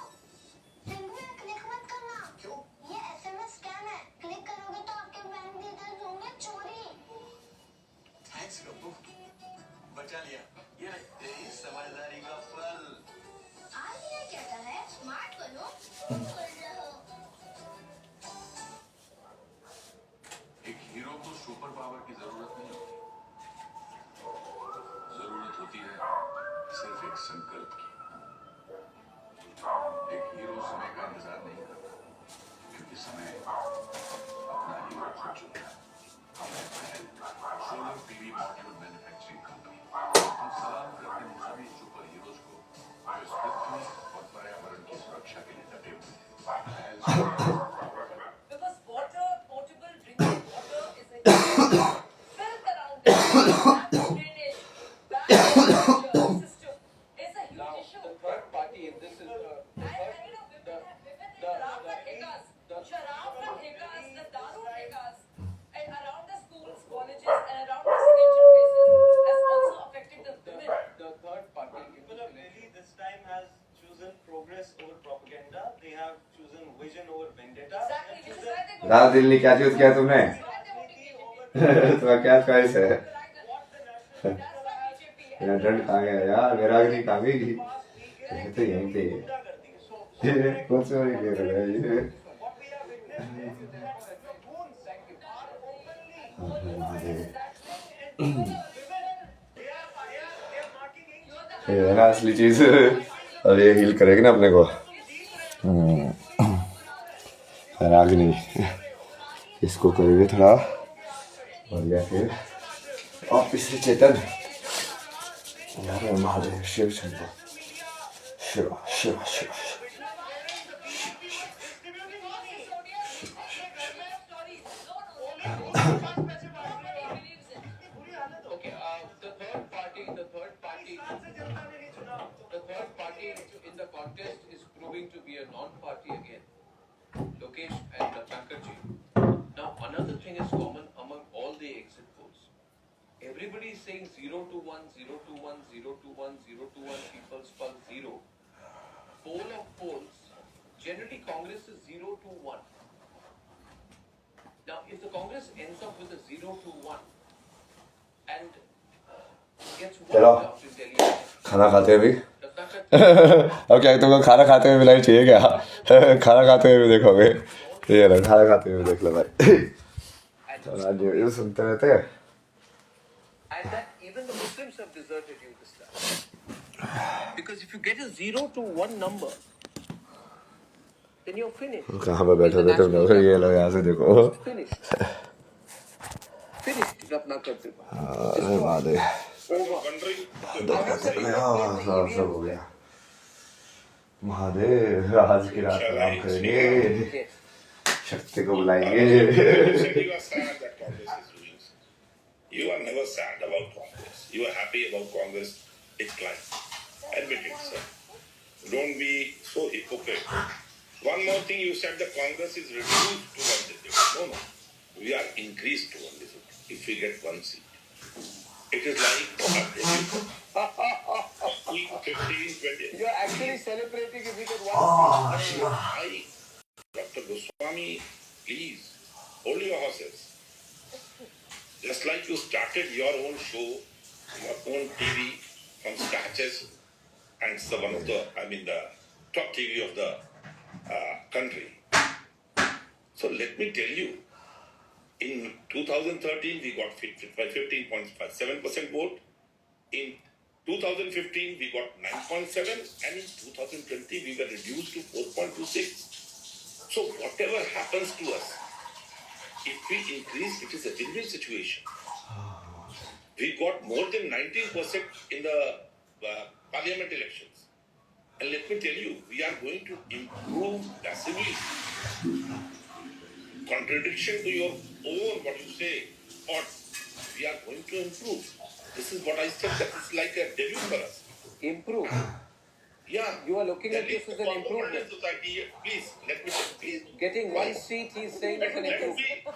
लिंक में क्लिक मत करना। क्यों? ये SMS स्कैम है। क्लिक करोगे तो आपके बैंक डिटेल्स होंगे चोरी। थैंक्स गप्पू, बचा लिया। ये तेरी समझदारी का फल। RBI कहता है स्मार्ट बनो, बोल रहो। एक हीरो को सुपर पावर की जरूरत नहीं होती, जरूरत होती है सिर्फ एक संकल्प की। एक हीरो समय का इंतजार नहीं करता, क्योंकि समय अपना हीरो खो चुका है। Solar PV module manufacturing company, हम सलाम करते हैं सभी सुपर हीरोज को जो इस पृथ्वी और पर्यावरण की सुरक्षा के लिए डटे हुए हैं। because water, potable drinking water is a filth around it, and drainage, bad system is a Now, huge issue. the third party in this is And you know, women sharab ka thekas, the daru thekas, and around the schools, colleges, and around residential places has also affected the women. the third party in People this of Delhi this time has chosen progress over propaganda. They have chosen vision over vendetta. Exactly, which is why they go. रात दिल्ली क्या चूज किया तुमने? That's why they're voting BJP. तुम्हारा क्या ख्वाहिश है? That's why BJP. मेरा डंड कहाँ गया यार? मेरा अग्नि कहाँ गई? ये तो यहीं पे है। ये कौन सा वाली खेल रहा है ये? What we have witnessed is that the goons are openly Mahadev. women. They are marking each ये है ना असली चीज। अब ये हील करेगी ना अपने को। रागनी इसको करेंगे थोड़ा और या फिर ऑफिस से चेतन यार Mahadev Shiv Shambho Shiv Shiv Shiv Okay, the third party in the contest is proving to be a non-party again. Lokesh and Thakurji. Now, another thing is common among all the exit polls. Everybody is saying 0 to 1, 0 to 1, 0 to 1, 0 to 1, people's pulse 0. Poll of polls, generally Congress is 0 to 1. Now, if the Congress ends up with a 0 to 1 and gets Hello. wiped out in Delhi, खाना खाते हैं अभी the Thakur अब क्या तुमको खाना खाते हुए मिलाई चाहिए क्या खाना खाते हुए भी देखोगे ये लो खाना खाते हुए देख लो भाई तो राज्य ये सुनते रहते हैं and that even the Muslims have deserted you this time. Because if you get a 0 to 1 number, then you're finished. कहाँ पे बैठे थे तुम लोग ये लो यहाँ से देखो Finished. Finished. अपना करते हुए. अरे महादेव Over. सब हो गया महादेव आज की रात आराम करेंगे Yes. शक्ति को बुलाएंगे You said you are sad that Congress is losing. You are never sad about Congress. You are happy about Congress decline. Admit it, sir. Don't be so hypocrite. One more thing, you said the Congress is reduced to 1 digit. No. We are increased to 1 digit if we get 1 seat. It is like 15, 20. You're actually celebrating if you get one Dr. Goswami, please, hold your horses. Just like you started your own show, your own TV from scratches, and it's the one of the, the top TV of the country. So let me tell you, in 2013 we got 15.7% vote. In 2015 we got 9.7, and in 2020 we were reduced to 4.26. So whatever happens to us, if we increase, it is a win-win situation. We got more than 19% in the parliament elections. And let me tell you, we are going to improve massively. Contradiction to your own, what you say, thought, we are going to improve. This is what I said, that is like a debut for us. Improve. Yeah. You are looking at this as an improvement. Society, please, let me, please. Getting one seat, he's saying is an Let me, improvement.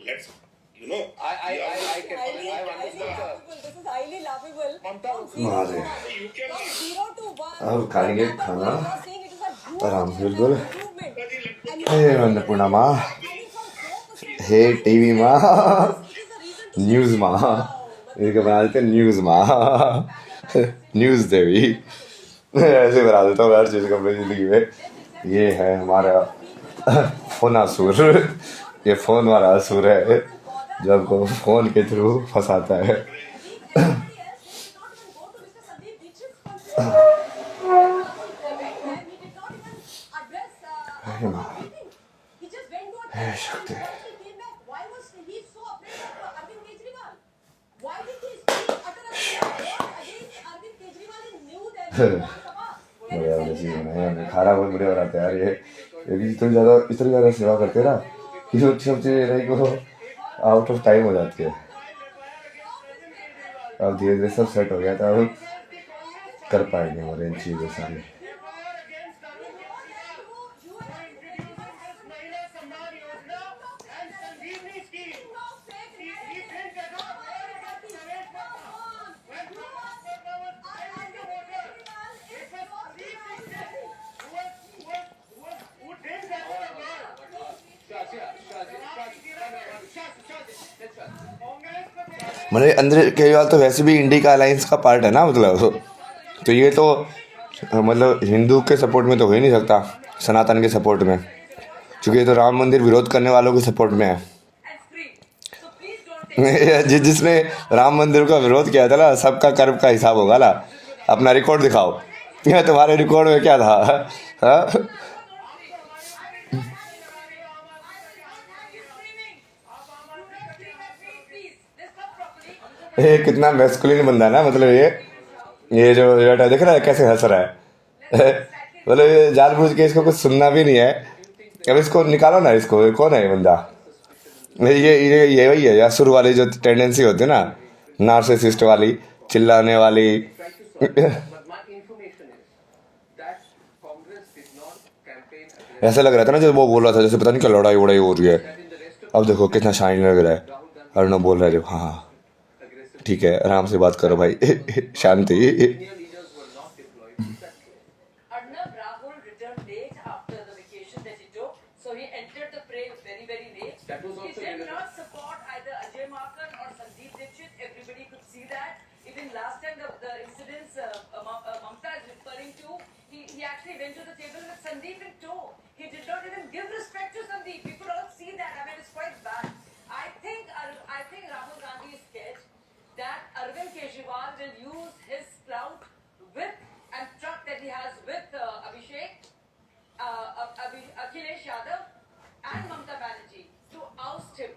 let's, you know. I can Highly understood. laughable. This is highly laughable. Mamta, Mahadev You can, From 0 to 1. अब खाएंगे खाना You are saying it is a huge आराम से बिल्कुल improvement. And हे अन्नपूर्णा माँ हे टीवी माँ न्यूज़ माँ इनके बना देते न्यूज़ माँ न्यूज़ देवी ऐसे बना देता हूँ हर चीज़ को अपनी ज़िंदगी में। ये है हमारा फोनासुर, ये फ़ोन वाला असुर है जो हमको फ़ोन के थ्रू फंसाता है। शक्ति बढ़िया वाली चीज़ बनाई हमने, खाना बहुत बढ़िया बनाते हैं यार ये भी इतनी ज़्यादा सेवा करते हैं ना कि सब चीज़ें नहीं को आउट ऑफ टाइम हो जाती है। अब धीरे धीरे सब सेट हो गया था, अब कर पाएंगे हमारे इन चीज़ें सारी। मतलब अंदर केजरीवाल तो वैसे भी इंडी का अलायंस का पार्ट है ना, मतलब तो ये तो मतलब हिंदू के सपोर्ट में तो हो ही नहीं सकता, सनातन के सपोर्ट में, क्योंकि ये तो राम मंदिर विरोध करने वालों के सपोर्ट में है। जिसने राम मंदिर का विरोध किया था ना, सबका कर्म का हिसाब होगा ना। अपना रिकॉर्ड दिखाओ, ये तुम्हारे रिकॉर्ड में क्या था? हाँ? ये कितना मैस्कुलिन बंदा है ना, मतलब ये जो बेटा देख रहा है कैसे हंस रहा है मतलब ये जानबूझ के इसको कुछ सुनना भी नहीं है। अब इसको निकालो ना, इसको ये कौन है ये बंदा? ये वही है असुर वाली जो टेंडेंसी होती है ना, नार्सिसिस्ट वाली, चिल्लाने वाली। ऐसा लग रहा था ना जब वो बोल रहा था जैसे पता नहीं क्या लड़ाई वड़ाई हो रही है। अब देखो कितना शाइन लग रहा है, अर्णव बोल रहा है जब हाँ ठीक है आराम से बात करो भाई शांति। Arnav Rahul returned late after the vacation that he took, so he entered the fray very, very late. That was also He did not support either Ajay Makan or Sandeep Dixit. Everybody could see that. Even last time the incidents Mamta is referring to, he actually went to the table with Sandeep in tow. He did not even give respect to Sandeep. We could all see that. I mean, it's quite bad. I think Rahul Gandhi is scared that Arvind Kejriwal will use his clout with and truck that he has with Akhilesh Yadav and Mamta Banerjee to oust him.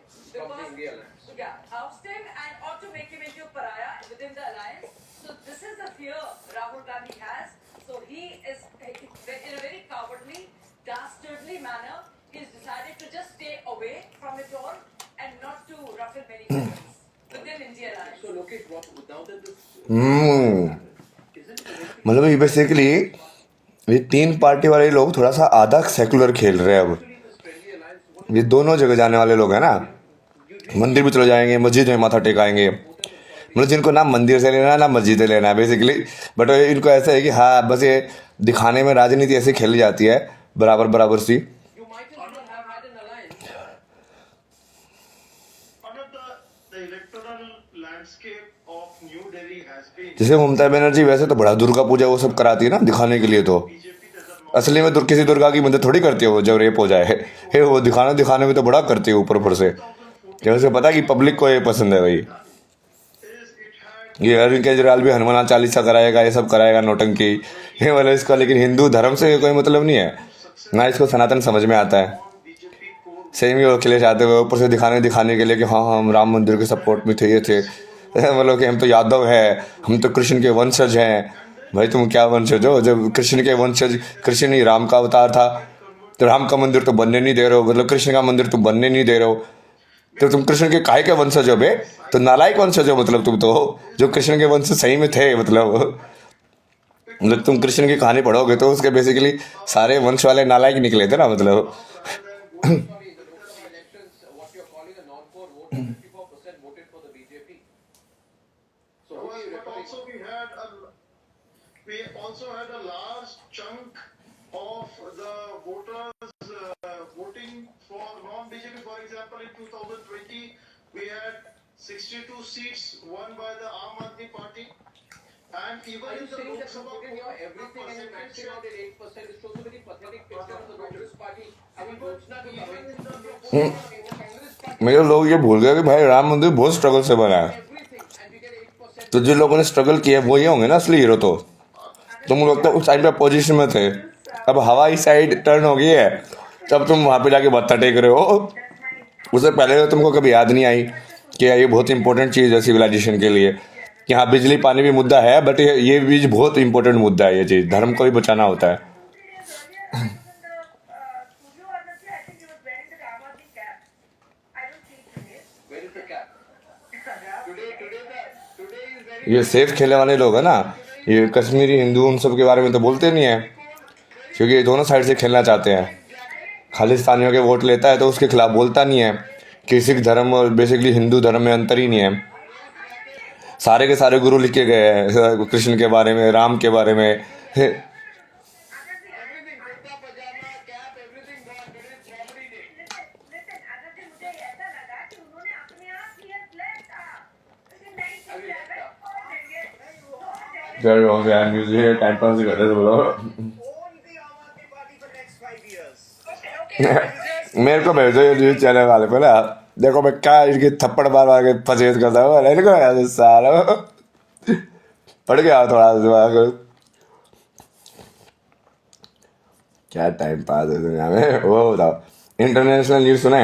Oust him and or to make him into a pariah within the alliance. So this is the fear Rahul Gandhi has. So he is, in a very cowardly, dastardly manner, he's decided to just stay away from it all and not to ruffle many feathers within India alliance. So Lokesh, now that this मतलब ये बेसिकली ये तीन पार्टी वाले लोग थोड़ा सा आधा सेकुलर खेल रहे हैं। अब ये दोनों जगह जाने वाले लोग हैं ना, मंदिर भी चले जाएंगे, मस्जिद में माथा टेकाएंगे, मतलब जिनको ना मंदिर से लेना है ना मस्जिद से लेना है बेसिकली। बट इनको ऐसा है कि हाँ बस ये दिखाने में राजनीति ऐसे खेली जाती है बराबर बराबर सी। you might as well have had an alliance. The electoral landscape of New Delhi has been जैसे ममता बनर्जी वैसे तो बड़ा दुर्गा पूजा वो सब कराती है ना दिखाने के लिए, तो असली में किसी दुर्गा की मदद थोड़ी करती है वो जब रेप हो जाए है, वो दिखाने में तो बड़ा करती है ऊपर ऊपर से, जब उसे पता कि पब्लिक को ये पसंद है भाई। ये अरविंद केजरीवाल भी हनुमान चालीसा कराएगा, ये सब कराएगा नौटंकी ये वाला इसका, लेकिन हिंदू धर्म से कोई मतलब नहीं है। ना इसको सनातन समझ में आता है। सेम ही अखिलेश आते हुए ऊपर से दिखाने के लिए कि हाँ हम राम मंदिर के सपोर्ट में थे, ये थे मतलब कि हम तो यादव हैं, हम तो कृष्ण के वंशज हैं। भाई तुम क्या वंशज हो? जब कृष्ण के वंशज, कृष्ण ही राम का अवतार था, तो राम का मंदिर तो बनने नहीं दे रहे हो, मतलब कृष्ण का मंदिर तो बनने नहीं दे रहे हो, तो तुम कृष्ण के काहे के वंशज हो बे? तो नालायक वंशज हो मतलब तुम तो, जो कृष्ण के वंश सही में थे। मतलब तुम कृष्ण की कहानी पढ़ोगे तो उसके बेसिकली सारे वंश वाले नालायक निकले थे ना। मतलब elections, what you're calling a non-core vote, 54% voted for the BJP. So who are you representing? We also had a large chunk of the voters voting for non-BJP. For example, in 2020, we had 62 seats won by the Aam Aadmi Party. And even Are you in the saying Lok that you Sabha put in your everything and you're maxing out at 8%? It shows a very pathetic picture of the Congress party. I mean, Jyotsna to come in. Congress party मेरे लोग ये भूल गए कि भाई राम मंदिर बहुत स्ट्रगल से बना है। everything and we get 8%. तो जिन लोगों ने स्ट्रगल किया वो ये होंगे ना असली हीरो। तो तुम लोग तो उस टाइम पे पोजीशन में थे, अब हवाई साइड टर्न हो गई है, तब तुम वहां पे जाके बत्ता टेक रहे हो। उससे पहले तो तुमको कभी याद नहीं आई कि ये बहुत इंपॉर्टेंट चीज़ है सिविलाइजेशन के लिए, कि हाँ बिजली पानी भी मुद्दा है, बट ये भी बहुत इंपॉर्टेंट मुद्दा है। ये चीज़ धर्म को भी बचाना होता है। Where is the cap? ये सेफ खेलने वाले लोग है ना, ये कश्मीरी हिंदू उन सब के बारे में तो बोलते नहीं है, क्योंकि ये दोनों साइड से खेलना चाहते हैं। खालिस्तानियों के वोट लेता है तो उसके खिलाफ बोलता नहीं है कि सिख धर्म और बेसिकली हिंदू धर्म में अंतर ही नहीं है। सारे के सारे गुरु लिखे गए हैं कृष्ण के बारे में, राम के बारे में। टाइम पास कर रहे थे मेरे को भेज दो ये न्यूज चैनल वाले को ना, देखो मैं क्या इनके थप्पड़ मार के फसेद करता हूँ। इनको यार सारा पढ़ गया थोड़ा दिमाग। क्या टाइम पास है दुनिया में। वो बताओ इंटरनेशनल न्यूज सुने?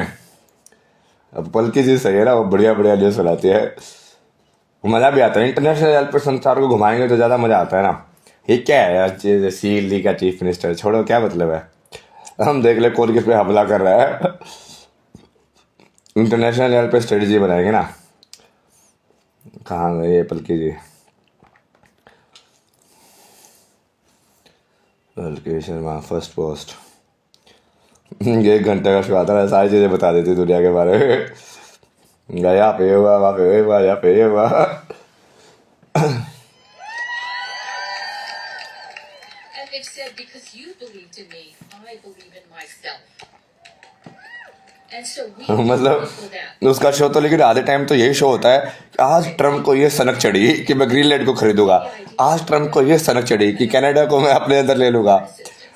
अब पलकी जी सही है ना, वो बढ़िया बढ़िया न्यूज सुनाती है, मजा भी आता है। इंटरनेशनल लेवल पर संसार को घुमाएंगे तो ज्यादा मजा आता है ना। ये क्या है यार, CLD का चीफ मिनिस्टर छोड़ो, क्या मतलब है। हम देख ले कौन किस पे हमला कर रहा है। इंटरनेशनल लेवल पे स्ट्रेटजी बनाएंगे ना। कहाँ गए ये पलकी जी? पलकी शर्मा फर्स्ट पोस्ट 1 घंटे का शो आता है, सारी चीजें बता देती दुनिया के बारे में। यहाँ पे हुआ, वहाँ पे हुआ, यहाँ पे हुआ। And they've said, because you believed in me, I believe in myself. And so we मतलब उसका शो तो, लेकिन आधे टाइम तो यही शो होता है कि आज ट्रम्प को ये सनक चढ़ी कि मैं ग्रीनलैंड को खरीदूंगा, आज ट्रम्प को ये सनक चढ़ी कि कनाडा को मैं अपने अंदर ले लूंगा,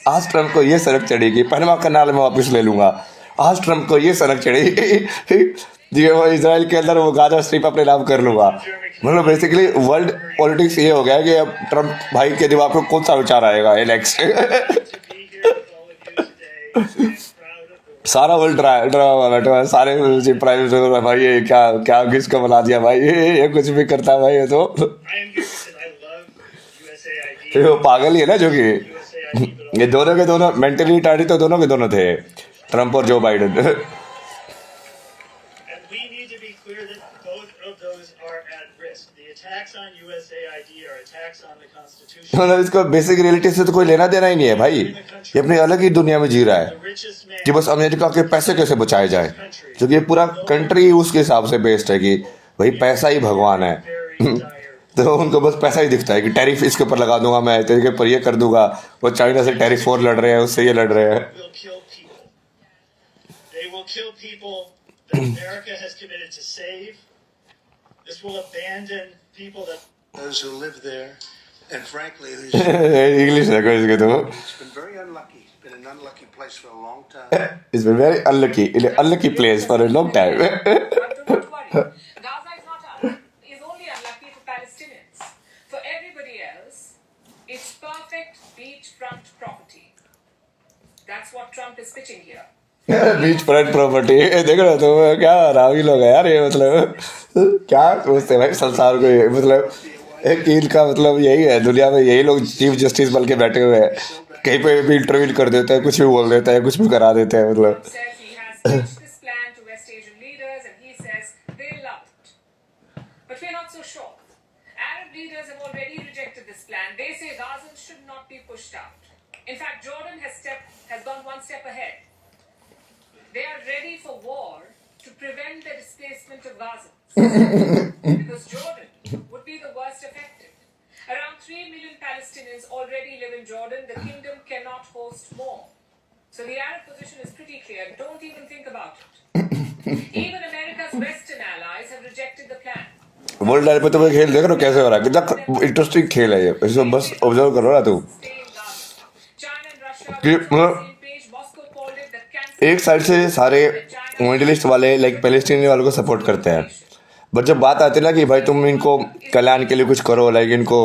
आज ट्रम्प को ये सनक चढ़ी कि पनामा कनाल में वापस ले लूंगा, आज ट्रम्प को ये सनक चढ़ी जी वो इजराइल के अंदर वो गाजा स्ट्रिप अपने नाम कर लूंगा। मतलब बेसिकली वर्ल्ड पॉलिटिक्स ये हो गया है कि अब ट्रम्प भाई के दिमाग में कौन सा विचार आएगा नेक्स्ट। सारा वर्ल्ड ड्रामा बैठा, सारे प्राइम मिनिस्टर भाई ये क्या क्या किसको बना दिया भाई, ये कुछ भी करता भाई ये तो। वो पागल ही है ना, जो कि ये दोनों के दोनों मेंटली रिटार्डेड तो दोनों के दोनों थे, ट्रम्प और जो बाइडेन। मतलब इसको बेसिक रियलिटी से तो कोई लेना देना ही नहीं है भाई, ये अपनी अलग ही दुनिया में जी रहा है कि बस अमेरिका के पैसे कैसे बचाए जाए, क्योंकि पूरा कंट्री उसके हिसाब से बेस्ड है कि भाई पैसा ही भगवान है। तो उनको बस पैसा ही दिखता है कि टैरिफ इसके ऊपर लगा दूंगा मैं, तेरे के ऊपर ये कर दूंगा। वो चाइना से टैरिफ 4 लड़ रहे हैं, उससे ये लड़ रहे हैं। And frankly, English है कोई इसके तो। it's been very unlucky. It's been an unlucky place for a long time. It's been very unlucky, in an unlucky place for a long time. Don't worry. Gaza is only unlucky for Palestinians. For everybody else, it's perfect beachfront property. That's what Trump is pitching here. Beach front property देख रहे हो तो क्या रावी लोग है यार, ये मतलब क्या सोचते हैं भाई संसार को, ये मतलब एक ईद का मतलब यही है, दुनिया में यही लोग चीफ जस्टिस बन के बैठे हुए हैं, कहीं पे भी इंटरव्यू कर देते हैं, कुछ भी बोल देते हैं, कुछ भी करा देते हैं मतलब। Trump says he has pitched this plan to West Asian leaders and he says they love it. But we're not so sure. Arab leaders have already rejected this plan. They say Gazans should not be pushed out. In fact, Jordan has gone one step ahead. They are ready for war to prevent the displacement of Gazans. Because Jordan would be the worst affected. Around 3 million Palestinians already live in Jordan. The kingdom cannot host more. So the Arab position is pretty clear. Don't even think about it. Even America's Western allies have rejected the plan. World life पे तो खेल देख रहे हो कैसे हो रहा है, कितना इंटरेस्टिंग खेल है ये, इसको बस ऑब्जर्व करो ना तुम कि मतलब एक साइड से सारे मिडिल ईस्ट वाले लाइक पैलेस्टीनी वालों को सपोर्ट करते हैं, बट जब बात आती है ना कि भाई तुम इनको कल्याण के लिए कुछ करो, लाइक इनको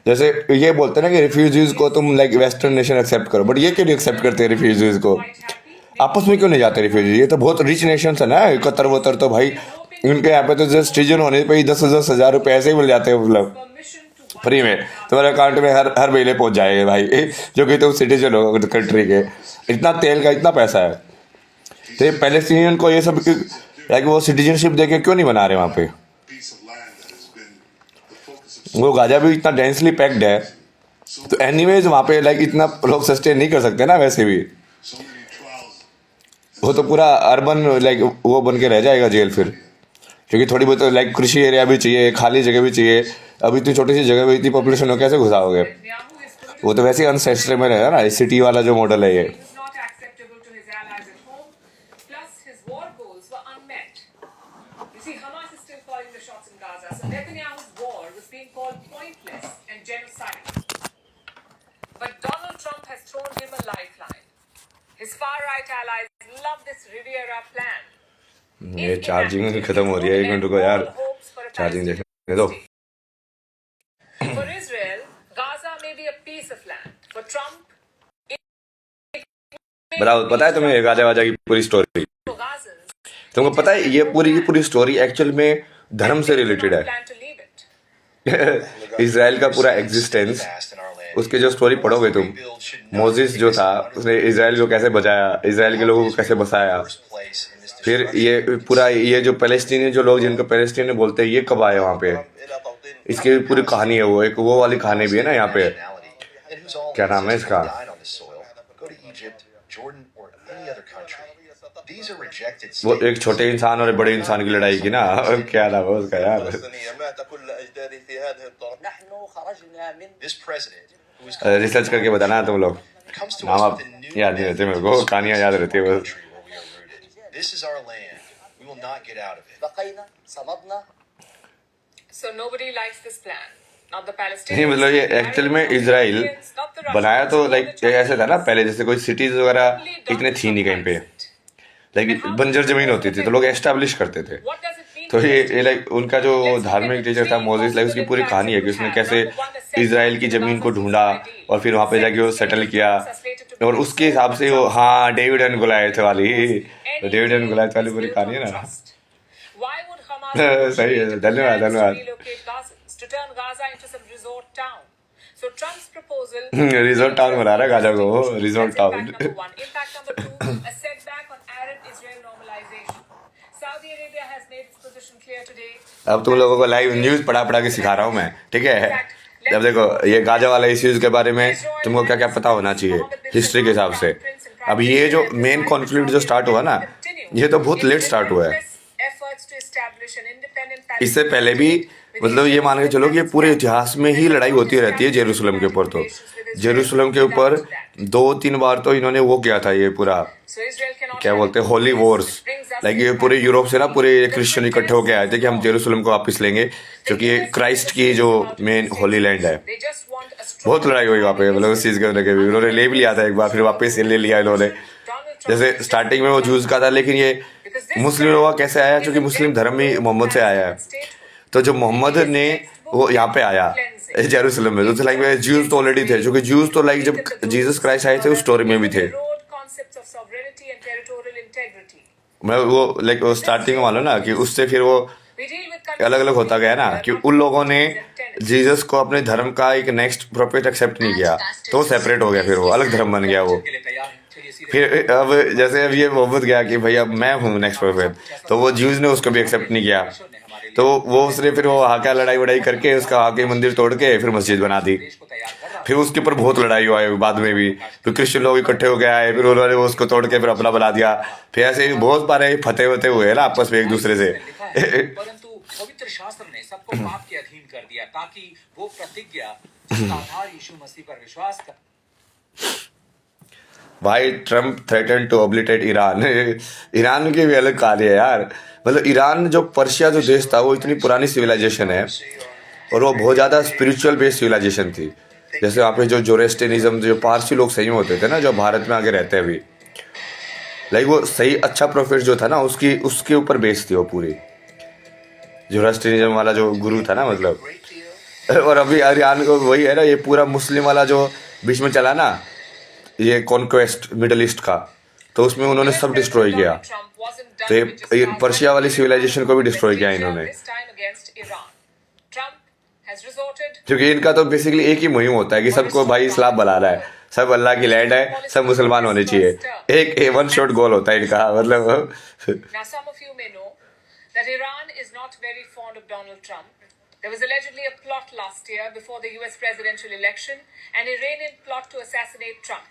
जैसे ये बोलते हैं ना कि रिफ्यूजीज को तुम लाइक वेस्टर्न नेशन एक्सेप्ट करो, बट ये क्यों नहीं एक्सेप्ट करते रिफ्यूजीज को, आपस में क्यों नहीं जाते रिफ्यूजी, ये तो बहुत रिच नेशन है ना, कतर वतर तो भाई इनके यहाँ पे तो जस्ट सिटीजन होने पे ही 10,000 रुपये ऐसे ही मिल जाते हैं, मतलब फ्री में तुम्हारे अकाउंट में हर महीने पहुंच जाएंगे भाई, जो कि तुम सिटीजन हो कंट्री के, इतना तेल का इतना पैसा है, तो पैलेस्टीनियन को ये सब लाइक वो सिटीजनशिप देके क्यों नहीं बना रहे वहाँ पे, वो गाजा भी इतना डेंसली पैक्ड है, तो एनीवेज वहाँ पे लाइक इतना लोग सस्टेन नहीं कर सकते ना, वैसे भी वो तो पूरा अर्बन लाइक वो बन के रह जाएगा जेल फिर, क्योंकि थोड़ी बहुत लाइक कृषि एरिया भी चाहिए, खाली जगह भी चाहिए, अब इतनी छोटी सी जगह में इतनी पॉपुलेशन हो कैसे घुसाओगे, वो तो वैसे ही अनसेस्टेबल है ना, सिटी वाला जो मॉडल है ये। But Donald Trump has thrown him a lifeline. His far-right allies love this Riviera plan. ये चार्जिंग खत्म हो रही है, 1 मिनट रुको यार, चार्जिंग देखने दो। For Israel, Gaza may be a piece of land. For Trump, बताओ, पता है तुम्हें गाजा वाजा की पूरी स्टोरी? तुमको पता है ये पूरी की पूरी स्टोरी एक्चुअल में धर्म से रिलेटेड है। इजराइल का पूरा एग्जिस्टेंस, उसकी जो स्टोरी पढ़ोगे तुम, मोजिस जो था उसने इजराइल को कैसे बचाया, इजराइल के लोगों को कैसे बसाया, फिर ये पूरा ये जो पैलेस्टीनी जो लोग जिनको पैलेस्टीनी बोलते हैं ये कब आए वहाँ पे, इसकी पूरी कहानी है, वो एक वो वाली कहानी भी है ना यहाँ पे, क्या नाम है इसका, वो एक छोटे इंसान और बड़े इंसान की लड़ाई की ना, क्या नाम है उसका यार, रिसर्च करके बताना तुम लोग, नाम आप याद नहीं रहते मेरे को, कहानियां याद रहती है बस। This is our land. We will not get out of it. so nobody likes this plan. Now the नहीं Palestinians, मतलब ये एक्चुअल में इजराइल बनाया तो लाइक ऐसे था ना, पहले जैसे कोई सिटीज वगैरह इतने थी नहीं कहीं पे, लाइक बंजर जमीन होती थी तो लोग एस्टैब्लिश करते थे, तो ये लाइक उनका जो धार्मिक टीचर था मोजिस, लाइक उसकी पूरी कहानी है कि उसने कैसे इजराइल की जमीन को ढूंढा और फिर वहाँ पे जाके वो सेटल किया, और उसके हिसाब से वो हाँ डेविड एंड गोलियथ वाली, तो डेविड एंड गोलियथ वाली पूरी कहानी है ना। why would Hamas सही है, धन्यवाद धन्यवाद। relocate Gazans to turn Gaza into some resort town? So Trump's proposal resort town बना रहा है गाजा को, resort town. Impact number 1. Impact number 2, a setback on Arab-Israel normalization. Saudi Arabia has made its position clear today. अब तुम लोगों को लाइव न्यूज पढ़ा के सिखा रहा हूँ मैं, ठीक है? अब देखो ये गाजा वाला इश्यूज के बारे में तुमको क्या क्या पता होना चाहिए हिस्ट्री के हिसाब से। अब ये जो मेन कॉन्फ्लिक्ट जो स्टार्ट हुआ ना, ये तो बहुत लेट स्टार्ट हुआ है, इससे पहले भी मतलब ये मान के चलो कि ये पूरे इतिहास में ही लड़ाई होती रहती है जेरूसलम के ऊपर, तो जेरूसलम के ऊपर 2-3 बार तो इन्होंने वो किया था, ये पूरा क्या बोलते हैं होली वॉर्स, लाइक ये पूरे यूरोप से ना पूरे क्रिश्चियन इकट्ठे होके आए थे कि हम जेरूसलम को वापस लेंगे, क्योंकि ये क्राइस्ट की जो मेन होली लैंड है। बहुत लड़ाई हुई वहाँ पे, मतलब उस चीज़ के लेके भी उन्होंने ले भी लिया था एक बार, फिर वापस ले लिया इन्होंने। जैसे स्टार्टिंग में वो जूस का था, लेकिन ये मुस्लिम लोग कैसे आया, क्योंकि मुस्लिम धर्म ही मोहम्मद से आया है, तो जब मोहम्मद ने वो यहाँ पे आया जेरूसलम में, तो लाइक जूस तो ऑलरेडी थे, क्योंकि जूस तो लाइक जब जीसस क्राइस्ट आए थे उस स्टोरी में भी थे, मैं वो लाइक वो स्टार्टिंग वाला ना कि उससे फिर वो अलग अलग होता गया ना कि उन लोगों ने जीसस को अपने धर्म का एक नेक्स्ट प्रोफेट एक्सेप्ट नहीं किया तो सेपरेट हो गया, फिर वो अलग धर्म बन गया वो। फिर अब जैसे अब ये मोहम्मद गया कि भाई अब मैं हूँ नेक्स्ट प्रोफेट, तो वो ज्यूज ने उसको भी एक्सेप्ट नहीं किया, तो वो उसने फिर वो आके लड़ाई वड़ाई करके उसका आके मंदिर तोड़ के फिर मस्जिद बना दी। फिर उसके ऊपर बहुत लड़ाई हुआ है बाद में भी, फिर क्रिश्चियन लोग इकट्ठे हो गए आए, फिर उन्होंने उसको तोड़ के फिर अपना बना दिया। फिर ऐसे ही बहुत सारे फतेह वते हुए ना आपस में एक दूसरे से। परंतु पवित्र शास्त्र ने सबको पाप के अधीन कर दिया ताकि वो प्रतिज्ञा जिसका आधार यीशु मसीह पर विश्वास कर। भाई Trump threaten to obliterate Iran. Iran की भी अलग कहानी है यार। मतलब ईरान जो पर्शिया जो देश था वो इतनी पुरानी सिविलाइजेशन है और वो बहुत ज़्यादा स्पिरिचुअल बेस्ड सिविलाइजेशन थी। जैसे वहाँ पे जो जोरेस्ट्रियनिज्म जो पारसी लोग सही में होते थे ना, जो भारत में आगे रहते हैं अभी, लाइक वो सही अच्छा प्रोफेट जो था ना उसके ऊपर बेस्ड थी वो पूरी। जोरेस्ट्रियनिज्म वाला जो गुरु था ना मतलब। और अभी ईरान को वही है ना, ये पूरा मुस्लिम वाला जो बीच में चला ना ये कॉन्क्वेस्ट मिडल ईस्ट का, तो उसमें उन्होंने सब डिस्ट्रॉय किया। तो ये पर्शिया वाली सिविलाइजेशन को भी डिस्ट्रॉय किया इन्होंने, क्योंकि इनका तो बेसिकली एक ही मुहिम होता है कि सबको भाई इस्लाम बनाना है, सब अल्लाह की लैंड है, सब मुसलमान होने चाहिए। एक वन शॉट गोल होता है इनका मतलब। There was allegedly a plot last year before the US presidential election, an Iranian plot to assassinate Trump.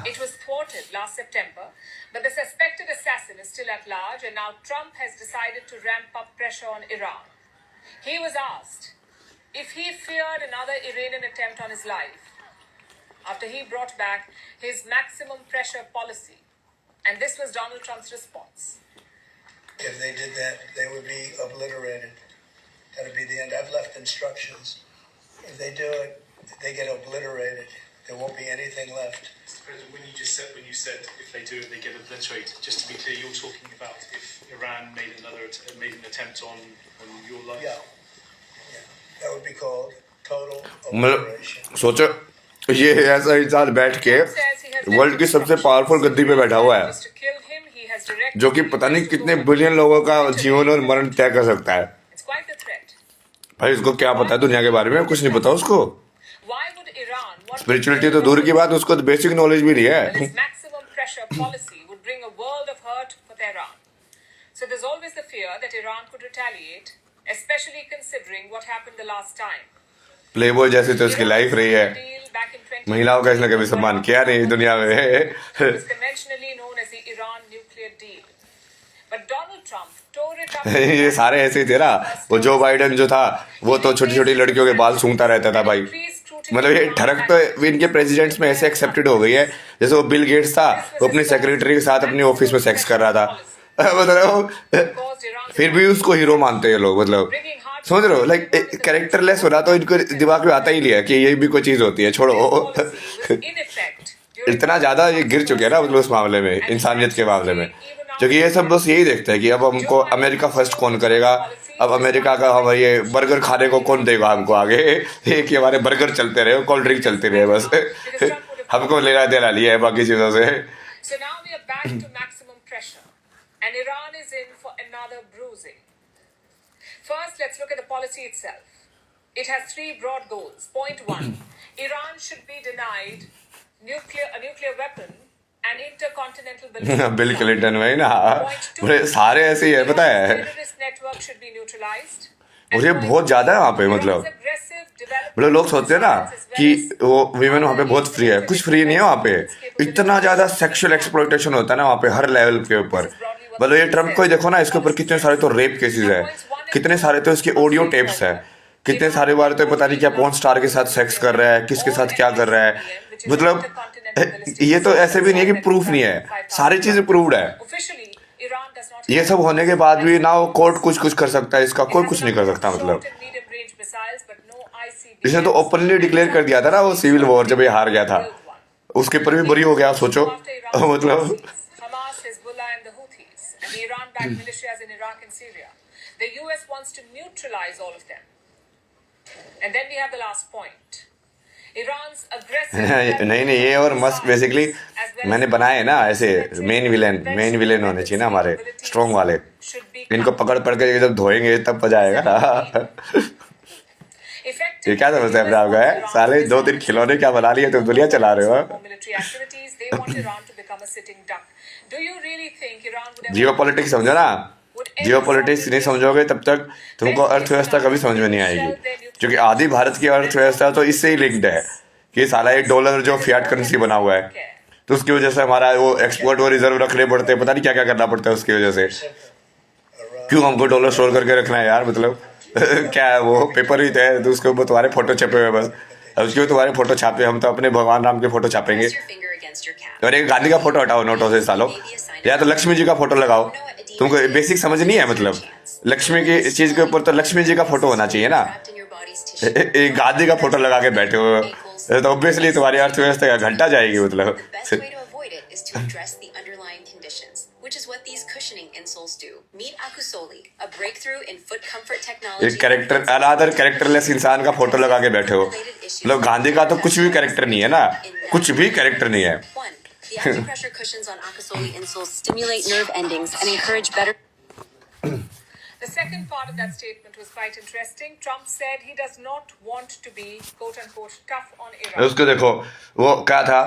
It was thwarted last September, but the suspected assassin is still at large, and now Trump has decided to ramp up pressure on Iran. He was asked if he feared another Iranian attempt on his life after he brought back his maximum pressure policy, and this was Donald Trump's response. If they did that, they would be obliterated. That would be the end. I've left instructions. If they do it, if they get obliterated, there won't be anything left. Mr. President, when you said if they do it, they get obliterated. Just to be clear, you're talking about if Iran made an attempt on your life. Yeah, that would be called total obliteration. सोचो ये ऐसा इंसान बैठ के वर्ल्ड की सबसे पावरफुल गद्दी पे बैठा हुआ है, जो कि पता नहीं कितने बिलियन लोगों का जीवन और मरण तय कर सकता है। भाई उसको क्या पता है दुनिया के बारे में? कुछ नहीं पता उसको। स्पिरिचुअलिटी तो दूर की बात, उसको तो बेसिक नॉलेज भी नहीं है। प्लेबॉय जैसी तो उसकी लाइफ रही है, महिलाओं का इसने कभी सम्मान किया नहीं दुनिया में। ये सारे ऐसे ही थे ना। वो जो बाइडेन जो था वो तो छोटी छोटी लड़कियों के बाल सूंघता रहता था भाई। मतलब ये ठरक तो इनके प्रेसिडेंट्स में ऐसे एक्सेप्टेड हो गई है, जैसे वो बिल गेट्स था, वो अपनी सेक्रेटरी के साथ अपनी ऑफिस में सेक्स कर रहा था। मतलब फिर भी उसको हीरो मानते हैं लोग। मतलब समझ रहे हो, लाइक कैरेक्टरलेस हो रहा तो इनको दिमाग में आता ही नहीं है कि ये भी कोई चीज होती है। छोड़ो इतना ज्यादा ये गिर चुके हैं ना मतलब उस मामले में, इंसानियत के मामले में, क्योंकि ये सब बस यही देखते हैं कि अब हमको अमेरिका फर्स्ट कौन करेगा, अब अमेरिका का हम ये बर्गर खाने को कौन देगा हमको आगे। एक ही हमारे बर्गर चलते रहे, कोल्ड ड्रिंक चलते रहे, बस हमको लेना देना लिया है बाकी चीजों से। And Iran is in for another bruising. First, let's look at the policy itself. It has three broad goals. Point 1, Iran should be denied a nuclear weapon and intercontinental ballistic bill Clinton वही ना, सारे ऐसे ही है पता है। Terrorist network should be neutralized. और ये बहुत ज्यादा है वहाँ पे। मतलब लोग सोचते हैं ना कि वो वीमेन वहाँ पे बहुत फ्री है, कुछ फ्री नहीं है वहाँ पे। इतना ज्यादा सेक्सुअल एक्सप्लॉयटेशन होता है ना वहाँ पे हर लेवल के ऊपर। मतलब ये ट्रम्प को ही देखो ना, इसके ऊपर कितने सारे तो रेप केसेस है, कितने सारे तो इसके ऑडियो टेप्स है, कितने सारे बार तो पता नहीं क्या पॉर्न स्टार के साथ सेक्स कर रहा है, किसके साथ क्या कर रहा है। मतलब ये तो ऐसे भी नहीं है कि प्रूफ नहीं है, सारी चीजें प्रूव्ड है। ये सब होने के बाद भी ना वो कोर्ट कुछ कर सकता है, इसका कोई कुछ नहीं कर सकता। मतलब इसने तो ओपनली डिक्लेयर कर दिया था ना वो सिविल वॉर जब ये हार गया था, उसके ऊपर भी बरी हो गया। सोचो मतलब the Iran-backed militias in Iraq and Syria. The US wants to neutralize all of them. And then we have the last point. Iran's aggressive नहीं नहीं, ये और मस्क बेसिकली मैंने बनाए हैं ना ऐसे मेन विलेन होने चाहिए ना हमारे स्ट्रॉन्ग वाले। इनको पकड़ पड़ के जब धोएंगे तब मजा आएगा ना। ये क्या समझते हैं अपने आप का है साले, 2-3 खिलौने क्या बना लिए तुम, दुनिया चला रहे हो। जियो पॉलिटिक्स समझो ना, जियो पॉलिटिक्स नहीं समझोगे तब तक तुमको अर्थव्यवस्था कभी समझ में नहीं आएगी, क्योंकि आधी भारत की अर्थव्यवस्था तो इससे ही लिंक्ड है कि साला $1 जो फियाट करेंसी बना हुआ है, तो उसकी वजह से हमारा वो एक्सपोर्ट और रिजर्व रखने पड़ते हैं, पता नहीं क्या क्या करना पड़ता है उसकी वजह से। क्यों हमको डॉलर स्टोर करके रखना है यार, मतलब क्या है वो पेपर ही है तो उसके ऊपर तुम्हारे फोटो छपे हुए बस, अब उसके ऊपर तुम्हारे फोटो छापे, हम तो अपने भगवान राम के फोटो छापेंगे। और एक गांधी का फोटो हटाओ नोटों से सालों, या तो लक्ष्मी जी का फोटो लगाओ। तुमको बेसिक समझ नहीं है, मतलब लक्ष्मी की चीज के ऊपर तो लक्ष्मी जी का फोटो होना चाहिए ना। एक गांधी का फोटो लगा के बैठे हो तो ऑब्वियसली तुम्हारी अर्थव्यवस्था का घंटा जाएगी, मतलब। एक कैरेक्टर अनादर कैरेक्टरलेस इंसान का फोटो लगा के बैठे हो, मतलब गांधी का तो कुछ भी कैरेक्टर नहीं है ना, कुछ भी कैरेक्टर नहीं है। The anti-pressure cushions on Akasoli insoles stimulate nerve endings and encourage better. The second part of that statement was quite interesting. Trump said he does not want to be quote-unquote tough on Iran. उसको देखो वो क्या था,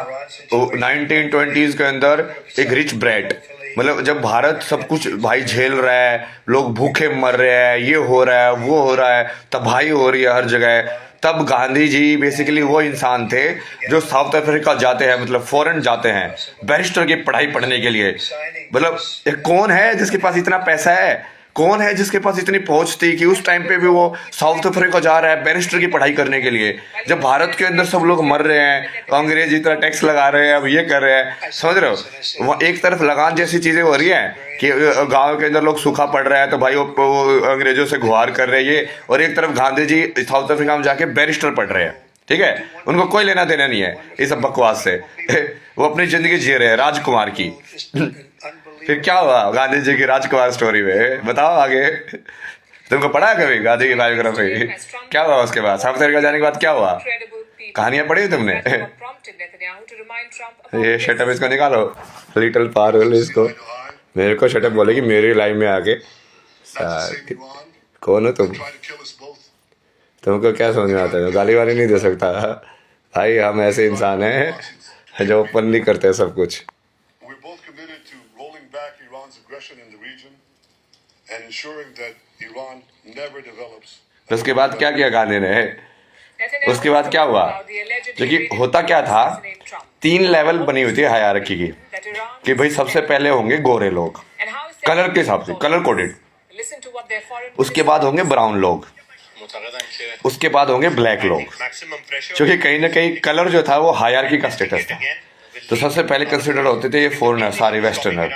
1920s के अंदर एक रिच ब्रैट, मतलब जब भारत सब कुछ भाई झेल रहा है, लोग भूखे मर रहे हैं, ये हो रहा है वो हो रहा है, तबाही हो रही है हर जगह, तब गांधी जी बेसिकली वो इंसान थे जो साउथ अफ्रीका जाते हैं, मतलब फॉरेन जाते हैं बैरिस्टर की पढ़ाई पढ़ने के लिए। मतलब कौन है जिसके पास इतना पैसा है, कौन है जिसके पास इतनी पहुंच थी कि उस टाइम पे भी वो साउथ अफ्रीका जा रहा है बैरिस्टर की पढ़ाई करने के लिए, जब भारत के अंदर सब लोग मर रहे हैं, अंग्रेज इतना टैक्स लगा रहे हैं, अब ये कर रहे हैं, समझ रहे हो। वहाँ एक तरफ लगान जैसी चीजें हो रही हैं कि गांव के अंदर लोग सूखा पड़ रहा है तो भाई वो अंग्रेजों से गुहार कर रहे हैं ये, और एक तरफ गांधी जी साउथ अफ्रीका में जाके बैरिस्टर पढ़ रहे हैं, ठीक है, उनको कोई लेना देना नहीं है ये सब बकवास से। वो अपनी जिंदगी जी रहे हैं राजकुमार की। फिर क्या हुआ गांधी जी की राजकुमार स्टोरी में, बताओ आगे। तुमको पढ़ा है कभी गांधी की बायोग्राफी, क्या हुआ उसके बाद, साउथ अफ्रीका जाने के बाद क्या हुआ, कहानियां पढ़ी तुमने? ये शटअप इसको निकालो, लिटिल पारुल इसको, मेरे को शटअप बोलेगी मेरी लाइफ में आके। कौन हो तुम, तुमको क्या समझ में आता है, गाली वाली नहीं दे सकता भाई, हम ऐसे इंसान हैं जो ओपन नहीं करते सब कुछ। उसके बाद क्या किया गांधी ने, उसके बाद क्या हुआ, क्योंकि होता क्या था, 3 लेवल बनी हुई थी हायरार्की की, कि भाई सबसे पहले होंगे गोरे लोग कलर के हिसाब से, कलर कोडेड, उसके बाद होंगे ब्राउन लोग, उसके बाद होंगे ब्लैक लोग, क्योंकि कहीं ना कहीं कलर जो था वो हायरार्की का स्टेटस था। तो सबसे पहले कंसिडर होते थे ये फॉरेनर, सारे वेस्टर्नर,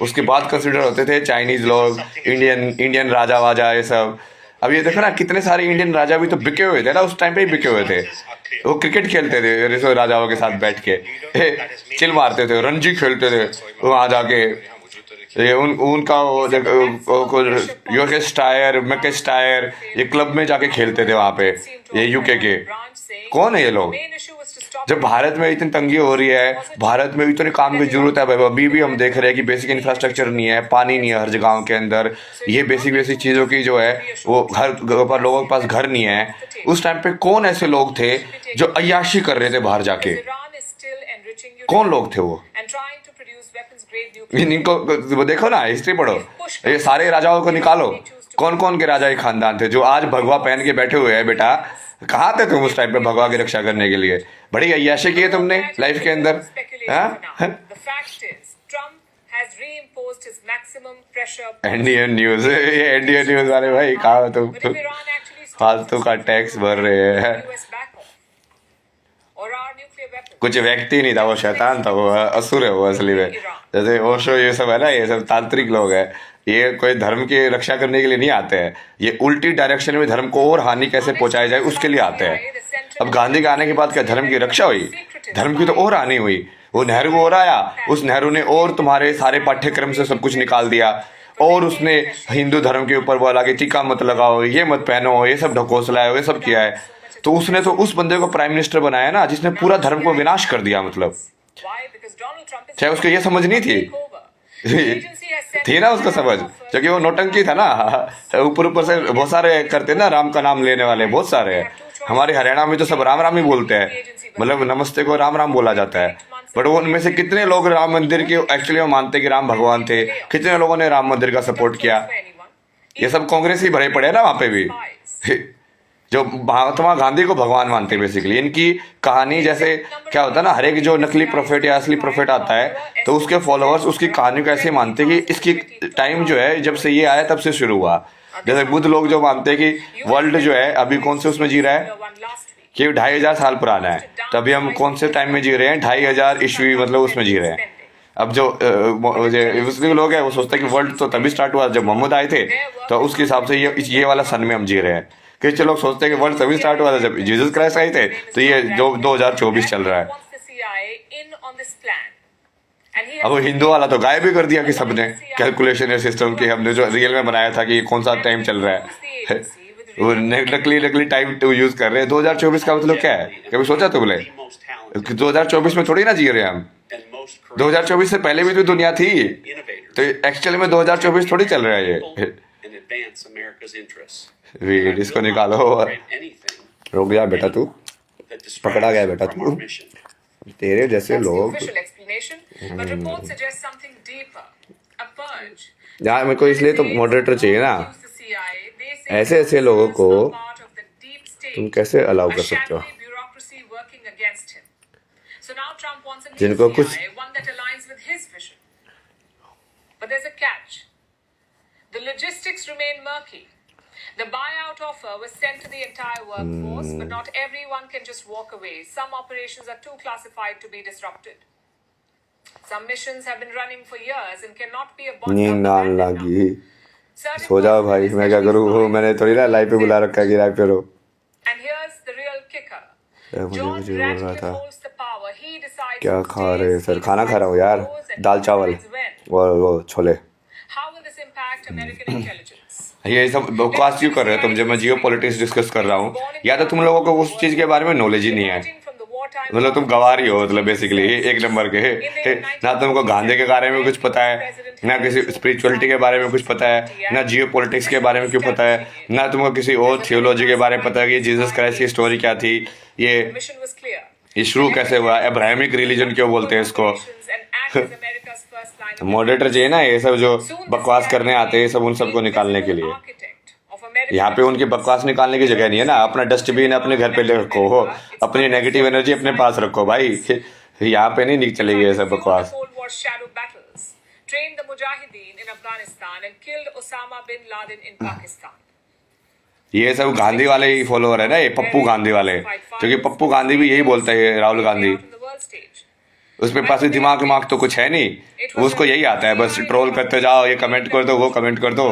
उसके बाद कंसिडर होते थे चाइनीज लोग, इंडियन राजा वाजा ये सब। अब ये देखो ना कितने सारे इंडियन राजा भी तो बिके हुए थे ना, उस टाइम पे ही बिके हुए थे, वो क्रिकेट खेलते थे राजाओं के साथ बैठ के, चिल मारते थे, रणजी खेलते थे वहां जाके, ये उनका योकेस्टायर मैकेस्टायर ये क्लब में जाके खेलते थे वहां पे, ये यूके के। कौन है ये लोग? जब भारत में इतनी तंगी हो रही है, भारत में इतने काम की जरूरत है, अभी भी हम देख रहे हैं कि बेसिक इंफ्रास्ट्रक्चर नहीं है, पानी नहीं है हर जगह के अंदर, ये बेसिक चीज़ों की जो है वो घर पर लोगों के पास घर नहीं है। उस टाइम पे कौन ऐसे लोग थे जो अय्याशी कर रहे थे बाहर जाके, कौन लोग थे वो? इनको वो देखो ना, हिस्ट्री पढ़ो, ये सारे राजाओं को निकालो, कौन कौन के राजा खानदान थे जो आज भगवा पहन के बैठे हुए हैं। बेटा कहाँ थे तुम उस टाइम पे भगवा की रक्षा करने के लिए? बड़ी अय्याशी की है तुमने लाइफ के अंदर। इंडियन न्यूज, ये इंडियन न्यूज वाले भाई कहाँ हो तुम, फालतू का टैक्स भर रहे हैं। कुछ व्यक्ति नहीं था, वो शैतान था, वो असुर है वो असली में। जैसे ओशो ये सब है ना, ये सब तांत्रिक लोग हैं, ये कोई धर्म की रक्षा करने के लिए नहीं आते हैं, ये उल्टी डायरेक्शन में धर्म को और हानि कैसे पहुंचाई जाए उसके लिए आते हैं। अब गांधी के आने के बाद क्या धर्म की रक्षा हुई? धर्म की तो और हानि हुई। वो नेहरू और आया, उस नेहरू ने और तुम्हारे सारे पाठ्यक्रम से सब कुछ निकाल दिया, और उसने हिंदू धर्म के ऊपर बोला कि टीका मत लगाओ, ये मत पहनो, ये सब ढकोसला है, ये सब किया है। तो उसने तो उस बंदे को प्राइम मिनिस्टर बनाया ना जिसने पूरा धर्म को विनाश कर दिया। मतलब चाहे उसको ये समझ नहीं थी थी ना उसको समझ, क्योंकि वो नौटंकी था ना। ऊपर ऊपर से बहुत सारे करते ना राम का नाम लेने वाले, बहुत सारे हैं। हमारे हरियाणा में तो सब राम राम ही बोलते हैं, मतलब नमस्ते को राम राम बोला जाता है। बट वो उनमें से कितने लोग राम मंदिर के एक्चुअली में मानते कि राम भगवान थे, कितने लोगों ने राम मंदिर का सपोर्ट किया? ये सब कांग्रेस ही भरे पड़े ना वहां पे भी, जो महात्मा गांधी को भगवान मानते हैं बेसिकली। इनकी कहानी जैसे क्या होता है ना, हर एक जो नकली प्रोफेट या असली प्रोफेट आता है तो उसके फॉलोअर्स उसकी कहानी को ऐसे मानते हैं कि इसकी टाइम जो है जब से ये आया तब से शुरू हुआ। जैसे बुद्ध लोग जो मानते हैं कि वर्ल्ड जो है अभी कौन से उसमें जी रहा है कि 2500 साल पुराना है, तो अभी हम कौन से टाइम में जी रहे हैं, 2500 ईस्वी मतलब उसमें जी रहे हैं। अब जो मुस्लिम लोग हैं वो सोचते हैं कि वर्ल्ड तो तभी स्टार्ट हुआ जब मोहम्मद आए थे, तो उसके हिसाब से ये वाला सन में हम जी रहे हैं। क्रिश्चियन लोग सोचते हैं कि वर्ल्ड तभी स्टार्ट हुआ था जब जीसस क्राइस्ट आए थे, तो ये जो 2024 चल रहा है। अब हिंदू वाला तो गायब भी कर दिया कि सबने कैलकुलेशन सिस्टम की, हमने जो रियल में बनाया था कि कौन सा टाइम चल रहा है, वो नकली टाइम तो यूज कर रहे हैं। 2024 का मतलब क्या है, कभी सोचा तुमने? 2024 में थोड़ी ना जी रहे हैं हम, 2024 से पहले भी तो दुनिया थी, तो एक्चुअली में 2024 थोड़ी चल रहा है ये। वेट इसको निकालो, रुक गया बेटा तू, पकड़ा गया बेटा तू। तेरे जैसे लोग यार, मेरे को इसलिए तो मॉडरेटर चाहिए ना। ऐसे ऐसे लोगों को तुम कैसे अलाउ कर सकते हो, जिनको कुछ The buyout offer was sent to the entire workforce, but not everyone can just walk away. Some operations are too classified to be disrupted. Some missions have been running for years and cannot be abandoned. नींद ना लगी, सो जाओ भाई, मैं क्या करूँ? मैंने थोड़ी ना लाइव पे बुला रखा है कि लाइव पे रहो। And here's the real kicker. मुझे बोल रहा था क्या खा रहे सर? खाना खा रहा हूँ यार, दाल चावल और वो chole. How will this impact American intelligence? ये सब बकवास क्यों कर रहे हो तुम? जब मैं जियो पॉलिटिक्स डिस्कस कर रहा हूँ, या तो तुम लोगों को उस चीज के बारे में नॉलेज ही नहीं है, मतलब तुम गवार ही हो, मतलब बेसिकली एक नंबर के। ना तुमको गांधी के बारे में कुछ पता है, ना किसी स्पिरिचुअलिटी के बारे में कुछ पता है, ना जियो पॉलिटिक्स के बारे में क्यों पता है, ना तुमको किसी और थियोलॉजी के बारे में पता है कि जीसस क्राइस्ट की स्टोरी क्या थी, ये शुरू कैसे हुआ, अब्राहमिक रिलीजन क्यों बोलते हैं इसको। मॉडरेटर चाहिए ना, ये सब जो बकवास करने आते हैं सब, उन सबको निकालने के लिए। यहाँ पे उनकी बकवास निकालने की जगह नहीं है ना। अपना डस्टबिन अपने घर पे ले रखो, हो अपनी नेगेटिव एनर्जी अपने पास रखो भाई, यहाँ पे नहीं चलेगी ये सब बकवास। ये सब गांधी वाले ही फॉलोअर है ना, ये पप्पू गांधी वाले, क्योंकि पप्पू गांधी भी यही बोलता है, राहुल गांधी। उसमें पास दिमाग तो कुछ है नहीं, उसको यही आता है बस ट्रोल करते जाओ, ये कमेंट कर दो, वो कमेंट कर दो।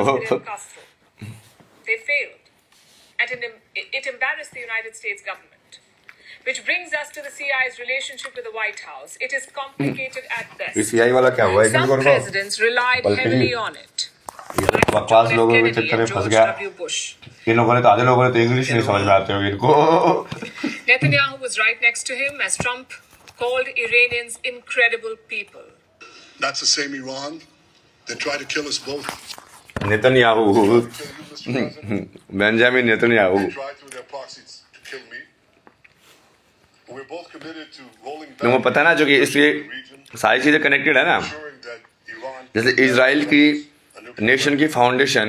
सीआई वाला क्या हुआ? बकवास लोगों के चक्कर में फंस गया। इन लोगों ने तो, आधे लोगों ने तो इंग्लिश नहीं समझ में आते होंगे इनको। Netanyahu was right next to him as Trump called Iranians incredible people. That's the same Iran that tried to kill us both. Netanyahu, Benjamin Netanyahu. They tried through their proxies to kill me. We're both committed to rolling back. तुमको पता ना, जो कि इसलिए सारी चीजें कनेक्टेड है ना। जैसे इजराइल की नेशन की फाउंडेशन,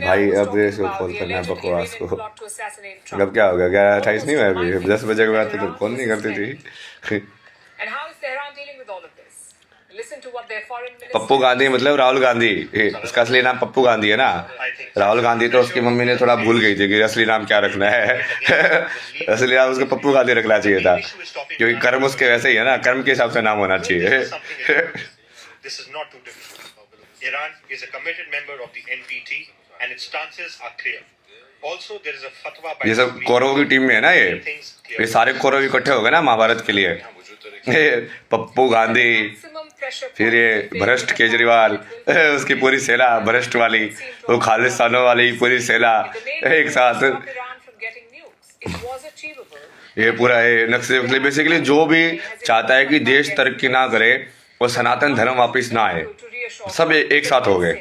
भाई अब ये इसको कॉल करना है बकवास को। अब क्या होगा, 11:28 नहीं हुआ अभी, 10 बजे के बाद तो कॉल नहीं करती थी। पप्पू गांधी मतलब राहुल गांधी, उसका असली नाम पप्पू गांधी है ना। राहुल गांधी तो उसकी मम्मी ने थोड़ा भूल गई थी कि असली नाम क्या रखना है। असली नाम उसको पप्पू गांधी रखना चाहिए था, क्योंकि कर्म उसके वैसे ही है ना, कर्म के हिसाब से नाम होना चाहिए। Iran is a committed member of the NPT and its stances are clear. Also, there is a fatwa by ये सब कौरवों की टीम में है ना, ये सारे कौरव इकट्ठे हो गए ना महाभारत के लिए। पप्पू गांधी, फिर ये भ्रष्ट केजरीवाल, उसकी पूरी सेना भ्रष्ट वाली, वो खालिस्तानों वाली पूरी सेना एक साथ। it was achievable. ये पूरा है नक्सली बेसिकली जो भी चाहता है कि देश तरक्की ना करे और सनातन धर्म वापस ना आए, सब एक साथ हो गए।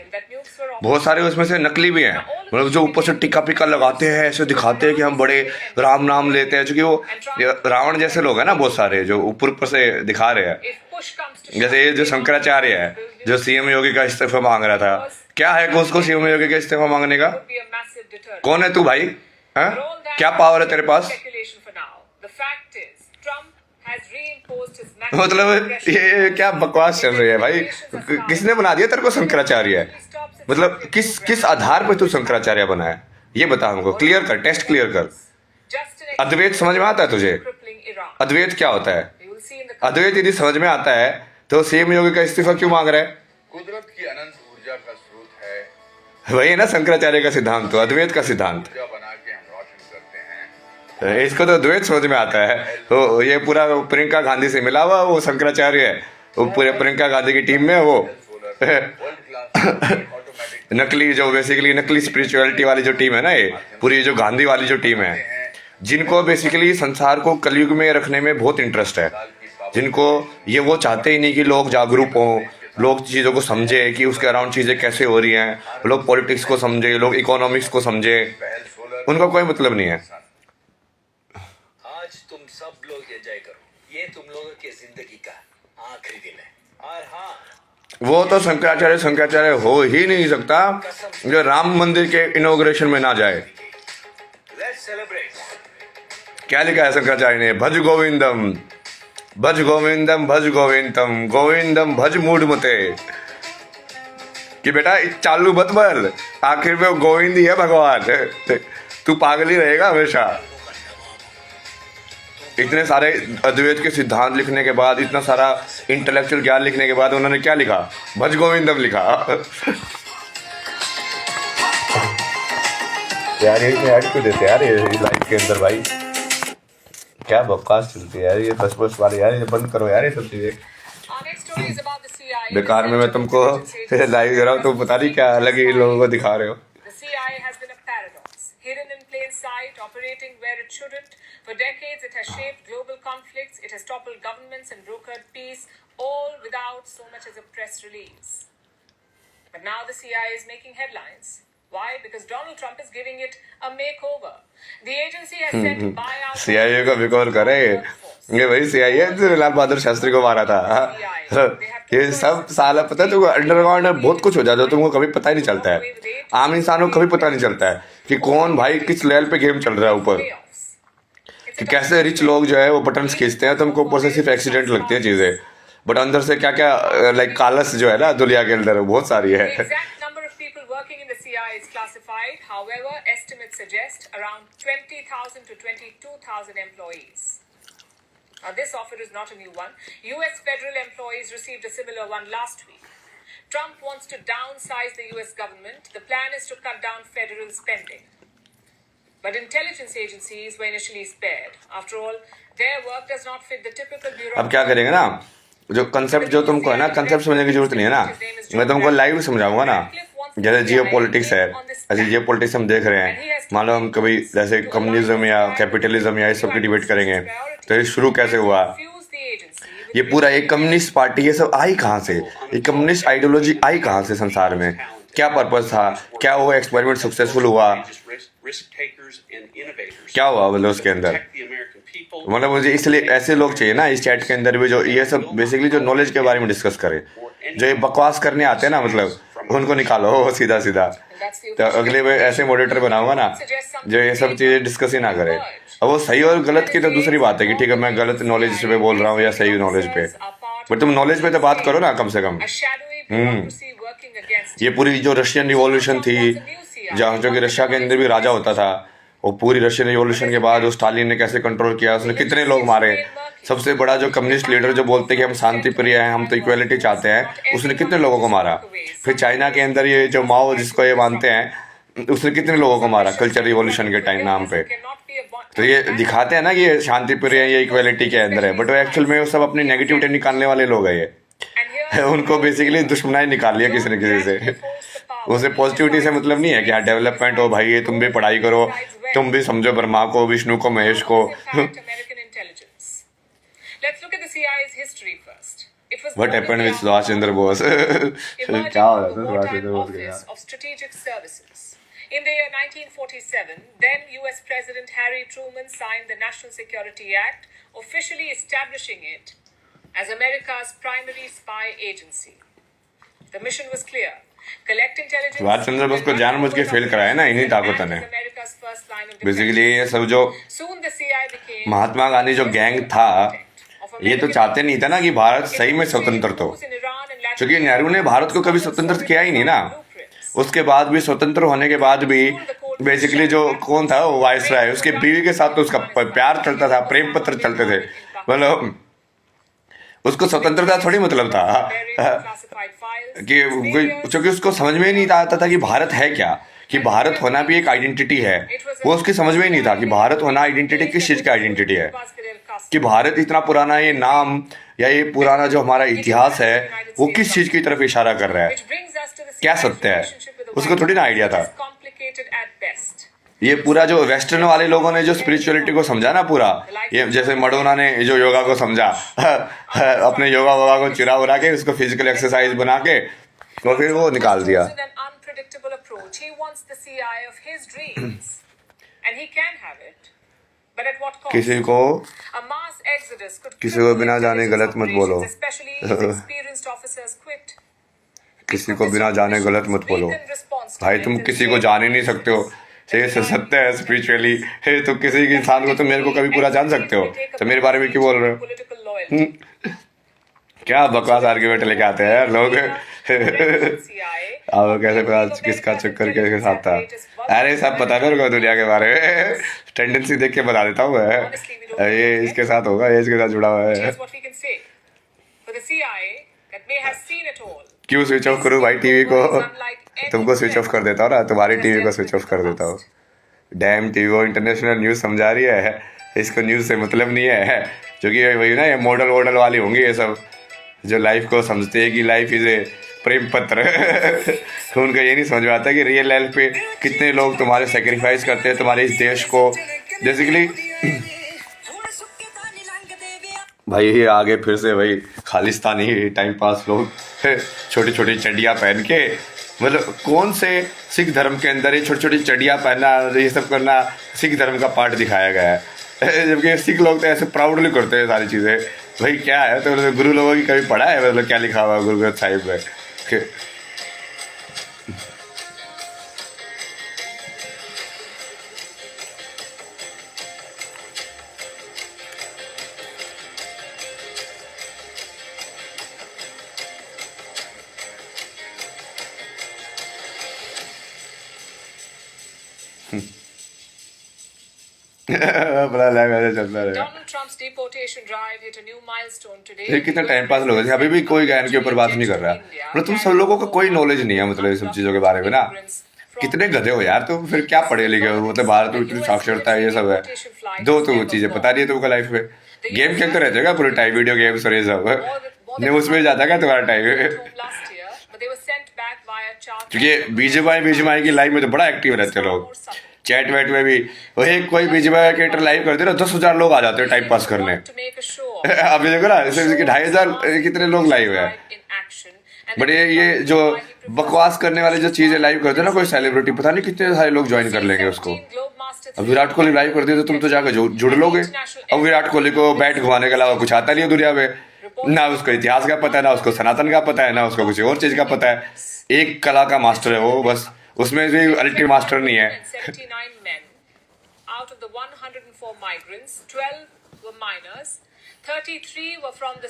बहुत सारे उसमें से नकली भी हैं, मतलब जो ऊपर से टिक्का पिक्का लगाते हैं, ऐसे दिखाते हैं कि हम बड़े राम नाम लेते हैं, क्योंकि वो रावण जैसे लोग हैं ना बहुत सारे जो ऊपर से दिखा रहे हैं। जैसे ये जो शंकराचार्य है जो सीएम योगी का इस्तीफा मांग रहा था, क्या है उसको सीएम योगी का इस्तीफा मांगने का? कौन है तू भाई? है क्या पावर है तेरे पास? मतलब ये क्या बकवास चल रही है भाई? किसने बना दिया तेरे को शंकराचार्य? मतलब किस आधार पे तू शंकराचार्य बना है ये बता हमको, क्लियर कर, टेस्ट क्लियर कर। अद्वैत समझ में आता है तुझे? अद्वैत क्या होता है? अद्वैत यदि समझ में आता है तो सीएम योगी का इस्तीफा क्यों मांग रहा है? कुदरत की अनंत ऊर्जा का स्रोत है वही है ना शंकराचार्य का सिद्धांत, तो अद्वैत का सिद्धांत। बना के हम रोशन करते हैं। इसको तो द्वैत समझ में आता है। तो ये पूरा प्रियंका गांधी से मिला हुआ वो शंकराचार्य है, वो पूरे प्रियंका गांधी की टीम में वो नकली जो बेसिकली नकली स्पिरिचुअलिटी वाली जो टीम है ना, ये पूरी जो गांधी वाली जो टीम है, जिनको बेसिकली संसार को कलयुग में रखने में बहुत इंटरेस्ट है, जिनको ये वो चाहते ही नहीं कि लोग जागरूक हों, लोग चीज़ों को समझे कि उसके अराउंड चीज़ें कैसे हो रही हैं, लोग पॉलिटिक्स को समझे, लोग इकोनॉमिक्स को समझे, उनका कोई मतलब नहीं है। आज तुम सब लोग एंजॉय करो, ये तुम लोगों की जिंदगी का आखिरी दिन है। और हाँ, वो तो शंकराचार्य हो ही नहीं सकता जो राम मंदिर के इनॉग्रेशन में ना जाए। Let's celebrate. क्या लिखा है शंकराचार्य ने? भज गोविंदम भज गोविंदम भज गोविंदम गोविंदम भज मूड मते, कि बेटा चालू मत बल, आखिर में गोविंद ही है भगवान, तू पागल ही रहेगा हमेशा। इतने सारे अद्वैत के सिद्धांत लिखने के बाद, इतना सारा इंटेलेक्चुअल ज्ञान लिखने के बाद उन्होंने क्या लिखा? भज गोविंदम लिखा। यार ये ऐड क्यों देते यार ये लाइफ के अंदर भाई? क्या बकवास चलती है यार ये बस वाले यार, ये बंद करो यार ये सब चीजें। बेकार में मैं तुमको लाइव कर रहा हूँ, तुम पता नहीं क्या अलग ही लोगों को दिखा रहे हो। Hidden in plain sight, operating where it shouldn't. For decades, it has shaped global conflicts, it has toppled governments and brokered peace, all without so much as a press release. But now the CIA is making headlines. Why? Because Donald Trump is giving it a makeover. The agency has sent buyout. CIA को बिकॉल करे, ये वही CIA जो लाल बहादुर शास्त्री को मारा था। ये सब साला पता है तुमको, अंडरग्राउंड में बहुत कुछ हो जाता है, तुमको कभी पता ही नहीं चलता है। आम इंसानों को कभी पता नहीं चलता है कि कौन भाई किस लेवल पे गेम चल रहा है ऊपर, कि कैसे रिच लोग जो है वो बटन्स खींचते हैं, तुमको ऊपर से सिर्फ एक्सीडेंट लगती है चीजें, बट अंदर से क्या क्या लाइक कालस जो है ना दुनिया के अंदर बहुत सारी है। is classified. However, estimates suggest around 20,000 to 22,000 employees. Now, this offer is not a new one. US federal employees received a similar one last week. Trump wants to downsize the US government. The plan is to cut down federal spending. But intelligence agencies were initially spared. After all, their work does not fit the typical bureau. अब क्या करेंगे ना, जो कंसेप्ट जो तुमको है ना, कंसेप्ट समझने की जरूरत नहीं है ना, मैं तुमको लाइव समझाऊंगा ना। जैसे जियो पॉलिटिक्स है, ऐसे जियो पॉलिटिक्स हम देख रहे हैं, मान लो हम कभी जैसे कम्युनिज्म या कैपिटलिज्म या इस सब की डिबेट करेंगे, तो ये शुरू कैसे हुआ? ये पूरा एक कम्युनिस्ट पार्टी, ये सब आई कहाँ से? ये कम्युनिस्ट आइडियोलॉजी आई कहाँ से संसार में? क्या पर्पस था? क्या वो एक्सपेरिमेंट सक्सेसफुल हुआ? क्या हुआ मतलब उसके अंदर? मतलब मुझे इसलिए ऐसे लोग चाहिए ना इस चैट के अंदर भी जो ये सब बेसिकली जो नॉलेज के बारे में डिस्कस करे। जो ये बकवास करने आते हैं ना, मतलब उनको निकालो सीधा सीधा। तो अगले में ऐसे मॉडरेटर बनाऊंगा ना जो ये सब चीजें डिस्कस ही ना करे। अब वो सही और गलत की तो दूसरी बात है कि ठीक है मैं गलत नॉलेज पे बोल रहा हूँ या सही नॉलेज पे, बट तुम नॉलेज पे तो बात करो ना कम से कम। ये पूरी जो रशियन रिवॉल्यूशन थी, जहाँ जो कि रशिया के अंदर भी राजा होता था, वो पूरी रशियन रिवॉल्यूशन के बाद उस स्टालिन ने कैसे कंट्रोल किया, उसने कितने लोग मारे। सबसे बड़ा जो कम्युनिस्ट लीडर जो बोलते कि हम शांति प्रिय हैं, हम तो इक्वालिटी चाहते हैं, उसने कितने लोगों को मारा। फिर चाइना के अंदर ये जो माओ जिसको ये मानते हैं, उसने कितने लोगों को मारा कल्चर रिवॉल्यूशन के टाइम नाम पे। तो ये दिखाते हैं ना कि ये शांति प्रिय है, ये इक्वालिटी के अंदर है, बट वो एक्चुअल में वो सब अपनी नेगेटिविटी निकालने वाले लोग हैं। ये उनको बेसिकली दुश्मनाई निकाल लिया किसी न किसी से। उसे पॉजिटिविटी से मतलब नहीं है कि हाँ डेवलपमेंट हो भाई, ये तुम भी पढ़ाई करो, तुम भी समझो ब्रह्मा को, विष्णु को, महेश को। American intelligence. Let's look at the CIA's history first. It was What happened with Subhash Chandra Bose? क्या हो रहा था सुभाष चंद्र बोस के साथ? of Strategic Services. In the year 1947, then US President Harry Truman signed the National Security Act, officially establishing it as America's primary spy agency. The mission was clear. Collect intelligence. Subhash Chandra Bose को जानबूझ के फेल कराया ना इन्हीं ताकतों ने। बेसिकली ये सब जो महात्मा गांधी जो गैंग था, ये तो चाहते नहीं था ना कि भारत सही में स्वतंत्र हो, क्योंकि नेहरू ने भारत को कभी स्वतंत्र किया ही नहीं ना। उसके बाद भी स्वतंत्र होने के बाद भी बेसिकली जो कौन था वो वायसराय, उसके बीवी के साथ तो उसका प्यार चलता था, प्रेम पत्र चलते थे, मतलब उसको स्वतंत्रता थोड़ी मतलब था कि क्योंकि उसको समझ में ही नहीं आता था कि भारत है क्या, कि भारत होना भी एक आइडेंटिटी है। वो उसकी समझ में ही नहीं था कि भारत होना आइडेंटिटी किस चीज का आइडेंटिटी है, कि भारत इतना पुराना ये नाम या ये पुराना जो हमारा इतिहास है वो किस चीज की तरफ इशारा कर रहा है, क्या सत्य है, उसको थोड़ी ना आइडिया था। ये पूरा जो वेस्टर्न वाले लोगों ने जो स्पिरिचुअलिटी को समझा ना पूरा, ये जैसे मडोना ने जो योगा को समझा अपने योगा वोगा को चिरा उरा के उसको फिजिकल एक्सरसाइज बना के तो फिर वो निकाल दिया। किसी को बिना जाने गलत मत बोलो किसी को बिना जाने गलत मत बोलो भाई, तुम किसी को जान ही नहीं सकते हो, ये सत्य है स्पिरिचुअली। तो किसी के इंसान को तो मेरे को कभी पूरा जान सकते हो, तो मेरे बारे में क्यों बोल रहे हो? क्या बकवास आर्ग्यूमेंट लेके आते हैं लोग। अब कैसे पता किसका चक्कर किसके साथ था? अरे सब पता मेरे को दुनिया के बारे में, टेंडेंसी देख के बता देता हूँ मैं, ये इसके साथ होगा, ये इसके साथ जुड़ा हुआ है। क्यों स्विच ऑफ करूँ भाई टीवी को? तुमको स्विच ऑफ कर देता हूँ ना, तुम्हारी टीवी को स्विच ऑफ कर देता हूँ। डैम टीवी वो इंटरनेशनल न्यूज़ समझा रही है, इसको न्यूज़ से मतलब नहीं है, क्योंकि वही ना ये मॉडल वॉडल वाली होंगी ये सब, जो लाइफ को समझते हैं कि लाइफ इज ए प्रेम पत्र। उनको ये नहीं समझ में आता कि रियल लाइफ पे कितने लोग तुम्हारे सेक्रीफाइस करते हैं तुम्हारे इस देश को। बेसिकली भाई ये आगे फिर से भाई खालिस्तानी टाइम पास लोग छोटी छोटी चड्डियाँ पहन के, मतलब कौन से सिख धर्म के अंदर ये छोटी छोटी चड्डियाँ पहनना ये सब करना सिख धर्म का पार्ट दिखाया गया है, जबकि सिख लोग तो ऐसे प्राउडली करते हैं सारी चीज़ें। भाई क्या है, तो गुरु लोगों की कभी पढ़ा है मतलब क्या लिखा हुआ गुरु ग्रंथ साहिब में? कितना टाइम पास लोग अभी भी कोई ज्ञान के ऊपर बात नहीं कर रहा, मतलब तुम सब लोगों को कोई नॉलेज नहीं है मतलब सब चीजों के बारे में ना। कितने गधे हो यार, तो फिर क्या पढ़े लिखे हो, मतलब भारत में इतनी साक्षरता है ये सब है, दो तो चीजें पता नहीं है तुमको लाइफ में। गेम खेलते रहते हो पूरे टाइम, वीडियो गेम्स और ये सब, न्यूज में जाता है तुम्हारा टाइम? क्योंकि बीजेपी की लाइफ में तो बड़ा एक्टिव रहते हैं लोग, चैट वैट में भी वही कोई बीजेपी क्रिएटर लाइव करते ना 10,000 लोग आ जाते हैं टाइम पास करने। अभी देखो ना 2,500 कितने लोग लाइव है। बट ये जो बकवास करने वाले जो चीजें लाइव करते हैं ना कोई सेलिब्रिटी, पता नहीं कितने सारे लोग ज्वाइन कर लेंगे उसको। अब विराट कोहली लाइव करते तो तुम तो जाकर जुड़ लोगे। अब विराट कोहली को बैट घुमाने के अलावा कुछ आता नहीं है दुनिया में, ना उसको इतिहास का पता है, ना उसको सनातन का पता है, ना उसको कुछ और चीज का पता है। एक कला का मास्टर है वो, बस उसमें भी अल्टीमेट मास्टर नहीं है।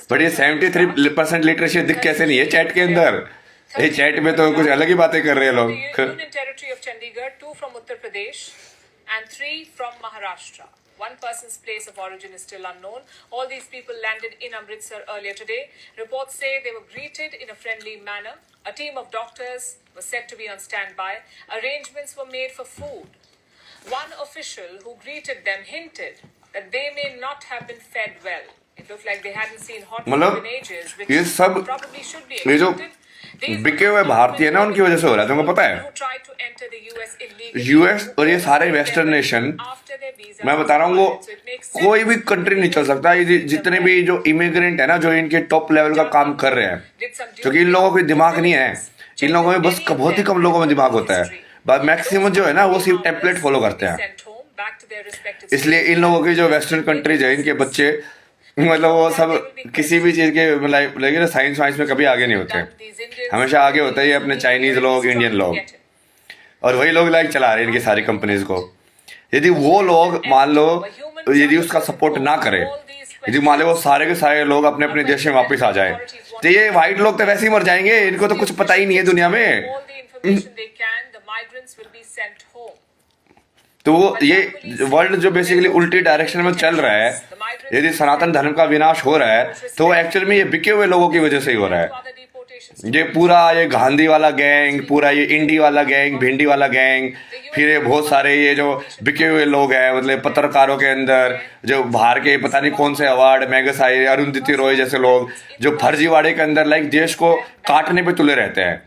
बट ये 73% लिटरेसी दिख कैसे नहीं है चैट के अंदर? ये चैट में तो कुछ अलग ही बातें कर रहे हैं लोग। And 3 from Maharashtra. One person's place of origin is still unknown. All these people landed in Amritsar earlier today. Reports say they were greeted in a friendly manner. A team of doctors was said to be on standby. Arrangements were made for food. One official who greeted them hinted that they may not have been fed well. It looked like they hadn't seen hot food in ages, which probably should be expected. बिके हुए भारतीय ना उनकी वजह से हो रहा है, तुमको पता है? यूएस और ये सारे वेस्टर्न नेशन, मैं बता रहा हूँ, वो कोई भी कंट्री नहीं चल सकता ये जितने भी जो इमिग्रेंट है ना, जो इनके टॉप लेवल का काम कर रहे हैं, क्योंकि इन लोगों को दिमाग नहीं है। इन लोगों में बस बहुत ही कम लोगों में दिमाग होता है, मैक्सिमम जो है ना वो सिर्फ टेम्पलेट फॉलो करते हैं। इसलिए इन लोगों की जो वेस्टर्न कंट्रीज है, इनके बच्चे मतलब वो सब किसी भी चीज के मतलब साइंस वाइंस में कभी आगे नहीं होते, हमेशा आगे होते हैं अपने चाइनीज लोग, इंडियन लोग, और वही लोग चला रहे हैं इनकी सारी कंपनीज को। यदि वो लोग मान लो यदि उसका सपोर्ट ना करे, यदि मान लो वो सारे के सारे लोग अपने अपने देश में वापस आ जाए, तो ये व्हाइट लोग तो वैसे ही मर जाएंगे, इनको तो कुछ पता ही नहीं है दुनिया में। तो ये वर्ल्ड जो बेसिकली उल्टी डायरेक्शन में चल रहा है, यदि सनातन धर्म का विनाश हो रहा है, तो वो एक्चुअल में ये बिके हुए लोगों की वजह से ही हो रहा है। ये पूरा ये गांधी वाला गैंग, पूरा ये इंडी वाला गैंग, भिंडी वाला गैंग, फिर ये बहुत सारे ये जो बिके हुए लोग हैं, मतलब पत्रकारों के अंदर जो बाहर के पता नहीं कौन से अवार्ड, मैगसाई, अरुंधति रॉय जैसे लोग जो फर्जीवाड़े के अंदर देश को काटने पे तुले रहते हैं।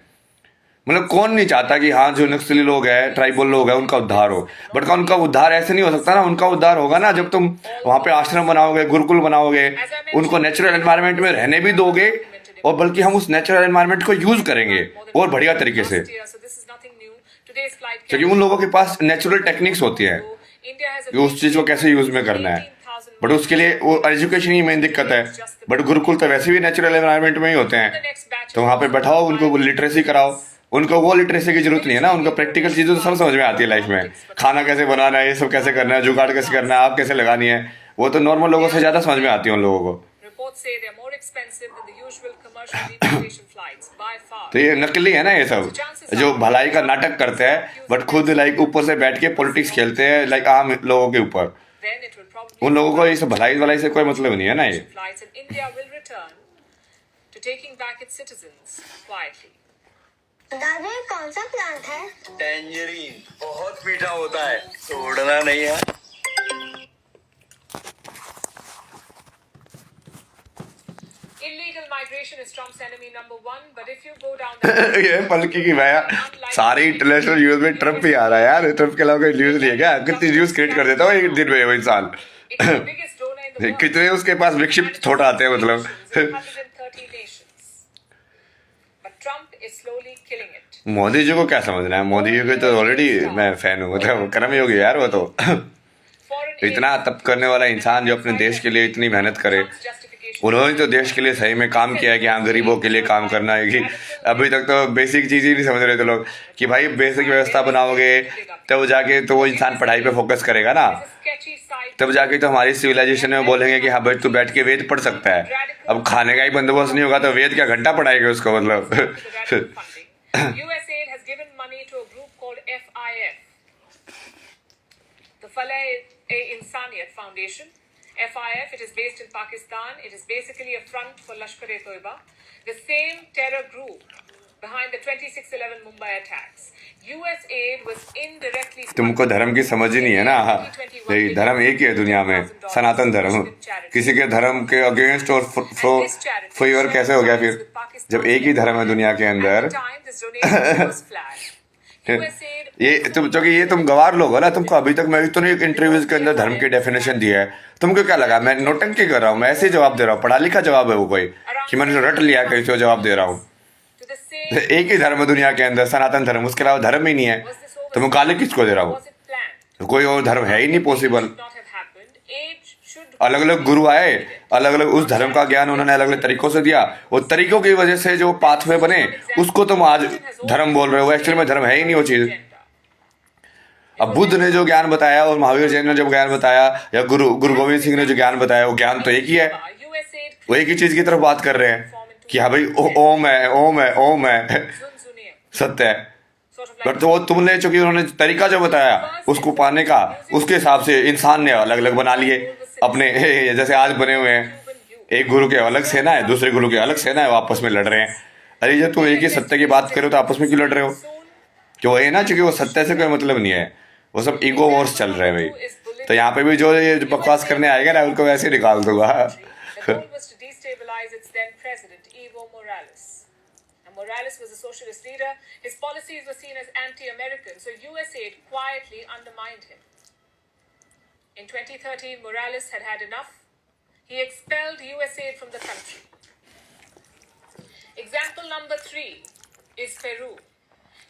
मतलब कौन नहीं चाहता कि हाँ जो नक्सली लोग हैं, ट्राइबल लोग हैं, उनका उद्धार हो, बट उनका उद्धार ऐसे नहीं हो सकता ना। उनका उद्धार होगा ना जब तुम वहां पे आश्रम बनाओगे, गुरुकुल बनाओगे, उनको नेचुरल एनवायरनमेंट में रहने भी दोगे, और बल्कि हम उस नेचुरल एनवायरनमेंट को यूज करेंगे और बढ़िया तरीके से, क्योंकि उन लोगों के पास नेचुरल टेक्निक्स होती है कि उस चीज को कैसे यूज में करना है। बट उसके लिए वो एजुकेशन ही मेन दिक्कत है। बट गुरुकुल तो वैसे भी नेचुरल एनवायरनमेंट में ही होते हैं, तो वहां पे बैठाओ, उनको लिटरेसी कराओ। उनको वो लिटरेसी की जरूरत नहीं है ना, उनको प्रैक्टिकल चीजें तो सब समझ में आती है लाइफ में, खाना कैसे बनाना है, ये सब कैसे करना है, जुगाड़ कैसे करना है, आग कैसे लगानी है, वो तो नॉर्मल लोगों से ज्यादा समझ में आती है उन लोगों को। तो ये नकली है ना ये सब, जो भलाई का नाटक करते हैं बट खुद ऊपर से बैठ के पॉलिटिक्स खेलते हैं आम लोगों के ऊपर। उन लोगों को इस भलाई से कोई मतलब नहीं है ना। ये दादा ये कौन सा प्लांट है? टैंजरीन, बहुत मीठा होता है, तोड़ना नहीं है। Illegal migration is Trump's enemy number one, but if you go down that ये पलकी की भैया सारी इंटरनेशनल न्यूज में ट्रम्प ही आ रहा है यार। ट्रम्प के अलावा कोई न्यूज नहीं है क्या? कितनी न्यूज क्रिएट कर देता है एक दिन में वो इंसान। कितने उसके पास विक्षिप्त थोड़ा आते हैं मतलब। मोदी जी को क्या समझना है? मोदी जी को तो ऑलरेडी मैं फैन हूँ, मतलब कर्म योगी यार वो तो। इतना तप करने वाला इंसान जो अपने देश के लिए इतनी मेहनत करे, उन्होंने तो देश के लिए सही में काम किया है कि हाँ गरीबों के लिए काम करना है। कि अभी तक तो बेसिक चीज़ ही नहीं समझ रहे थे लोग कि भाई बेसिक व्यवस्था बनाओगे तब जाके तो वो इंसान पढ़ाई पे फोकस करेगा ना, तब जाके तो हमारी सिविलाइजेशन में बोलेंगे कि हाँ भाई तू बैठ के वेद पढ़ सकता है। अब खाने का ही बंदोबस्त नहीं होगा तो वेद क्या घंटा पढ़ाएगा उसको मतलब। USAID has given money to a group called FIF, the Faleh-e-Insaniyat Foundation. FIF, it is based in Pakistan. It is basically a front for Lashkar-e-Toiba, the same terror group behind the 26/11 Mumbai attacks. USAID was indirectly. तुमको धर्म की समझ ही नहीं है ना। यही धर्म एक ही है दुनिया में, सनातन धर्म। किसी के धर्म के अगेंस्ट और फेवर कैसे हो गया फिर, जब एक ही धर्म है दुनिया के अंदर। ये तुम गवार लोग हो ना, तुमको अभी तक मैं तो एक इंटरव्यूज के अंदर धर्म की डेफिनेशन दी है, तुमको क्या लगा मैं नोटंकी कर रहा हूँ? मैं ऐसे जवाब दे रहा हूँ, पढ़ा लिखा जवाब है वो कोई कि मैंने रट लिया कहीं से जवाब दे रहा हूँ। एक ही धर्म है दुनिया के अंदर, सनातन धर्म, उसके अलावा धर्म ही नहीं है। तो मैं गाली किसको दे रहा हूँ? कोई और धर्म है ही नहीं पॉसिबल। अलग अलग गुरु आए, अलग अलग उस धर्म का ज्ञान उन्होंने अलग अलग तरीकों से दिया, वो तरीकों की वजह से जो पाथवे बने उसको तुम आज धर्म बोल रहे हो। एक्चुअली में धर्म है ही नहीं वो चीज। अब बुद्ध ने जो ज्ञान बताया और महावीर जैन ने जो ज्ञान बताया या गुरु गोविंद सिंह ने जो ज्ञान बताया, वो ज्ञान तो एक ही है। वो एक ही चीज की तरफ बात कर रहे हैं कि हाँ भाई ओम है, ओम है, ओम है, सत्य है। बट तो वो तुमने चूंकि उन्होंने तरीका जो बताया उसको पाने का, उसके हिसाब से इंसान ने अलग अलग बना लिए अपने। जैसे आज बने हुए हैं, एक गुरु के अलग सेना है, दूसरे गुरु के अलग सेना है, वो आपस में लड़ रहे हैं। अरे जब तुम एक ही सत्य की बात करो तो आपस में क्यों लड़ रहे हो? क्यों है ना, क्योंकि वो सत्य से कोई मतलब नहीं है, वो सब ईगो वॉर्स चल रहे हैं भाई। तो यहाँ पे भी जो ये बकवास करने आएगा ना उनको वैसे निकाल दूंगा। Morales was a socialist leader. His policies were seen as anti-American, so USAID quietly undermined him. In 2013, Morales had had enough. He expelled USAID from the country. Example number 3 is Peru.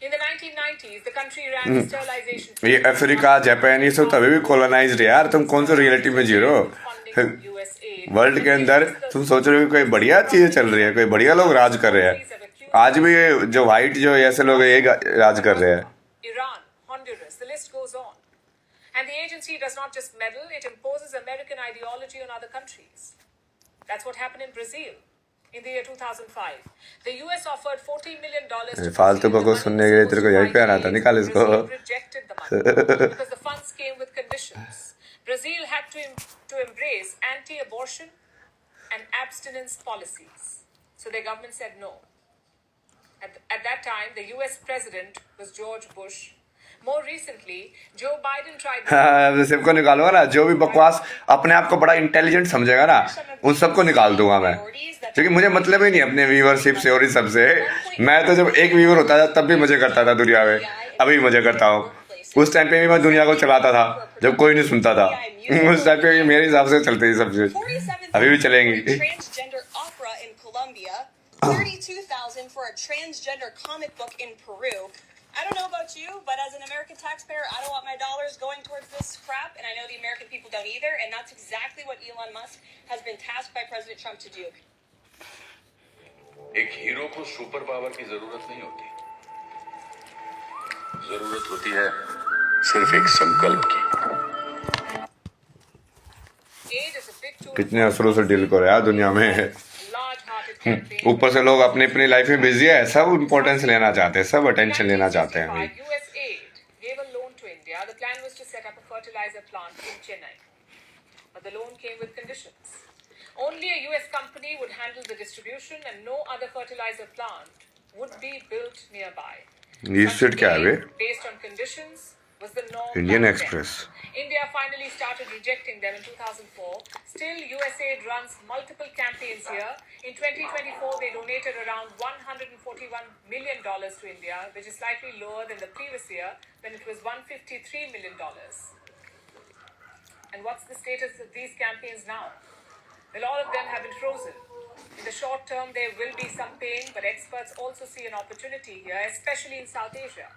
In the 1990s, the country ran a sterilization. ये अफ्रीका, जापान, ये सब तभी भी कॉलोनाइज्ड है यार. तुम कौन सा रियलिटी में जी रहे हो? वर्ल्ड के अंदर तुम सोच रहे हो कोई बढ़िया चीजें चल रही है, कोई बढ़िया लोग राज कर रहे हैं. आज भी जो व्हाइट जो ऐसे लोग ये राज कर रहे हैं. Iran, Honduras, the list goes on. And the agency does not just meddle, it imposes American ideology on other countries. That's what happened in Brazil in the year 2005. The US offered $40 million. फालतू बकवास सुनने के लिए तेरे को यही पे आना था, निकाल इसको. Brazil rejected the money because the funds came with conditions. Brazil had to embrace anti-abortion and abstinence policies. So their government said no. At that time, the US president was George Bush. More recently, Joe Biden tried. सबको निकालूंगा ना, जो भी बकवास अपने आप को बड़ा इंटेलिजेंट समझेगा ना, उन सबको निकाल दूंगा मैं, क्योंकि मुझे मतलब ही नहीं अपने व्यूअरशिप से और इस सब से. मैं तो जब एक व्यूअर होता था तब भी मजे करता था दुनिया में, अभी मजे करता हूँ. उस टाइम पे भी मैं दुनिया को चलाता था जब कोई नहीं सुनता था. उस टाइम पे मेरे हिसाब से चलते ही सब चीज, अभी भी चलेंगी. Transgender opera in Colombia, $32,000 for a transgender comic book in Peru. I don't know about you, but as an American taxpayer, I don't want my dollars going towards this crap, and I know the American people don't either, and that's exactly what Elon Musk has been tasked by President Trump to do. एक हीरो को सुपर पावर की जरूरत नहीं होती, जरूरत होती है सिर्फ एक संकल्प की. कितने असरों से डील करो यार दुनिया में. ऊपर से लोग अपनी अपनी लाइफ में बिजी है, सब इम्पोर्टेंस लेना चाहते हैं, सब अटेंशन लेना चाहते हैं. भाई USAID gave a loan to India. The plan was to set up a fertilizer plant in Chennai, but the loan came with conditions. Only a US company would handle the distribution, and no other fertilizer plant would be built nearby. लीस्टेड क्या है? Based on conditions was the norm. Indian Express. India finally started rejecting them in 2004. Still, USAID runs multiple campaigns here. In 2024, they donated around $141 million to India, which is slightly lower than the previous year when it was $153 million. And what's the status of these campaigns now? Well, all of them have been frozen. In the short term, there will be some pain, but experts also see an opportunity here, especially in South Asia.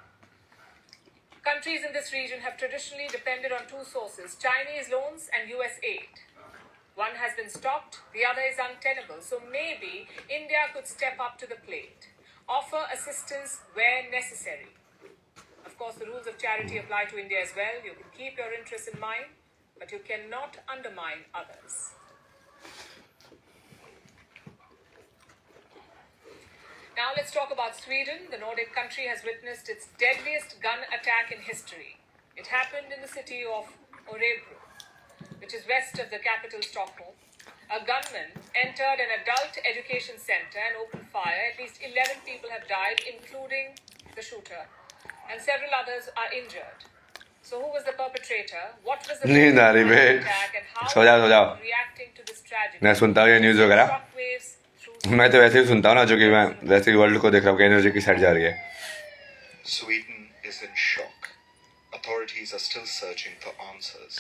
Countries in this region have traditionally depended on two sources, Chinese loans and US aid. One has been stopped, the other is untenable. So maybe India could step up to the plate, offer assistance where necessary. Of course, the rules of charity apply to India as well. You can keep your interests in mind, but you cannot undermine others. Now let's talk about Sweden. The Nordic country has witnessed its deadliest gun attack in history. It happened in the city of Örebro, which is west of the capital Stockholm. A gunman entered an adult education center and opened fire. At least 11 people have died, including the shooter, and several others are injured. So who was the perpetrator? What was the attack, and how are you reacting to this tragedy? मैं सुनता हूँ ये न्यूज़ वगैरह. मैं तो वैसे ही सुनता हूँ ना, जो कि मैं वैसे ही वर्ल्ड को देख रहा हूँ कि एनर्जी की साइड जा रही है. Sweden is in shock. Authorities are still searching for answers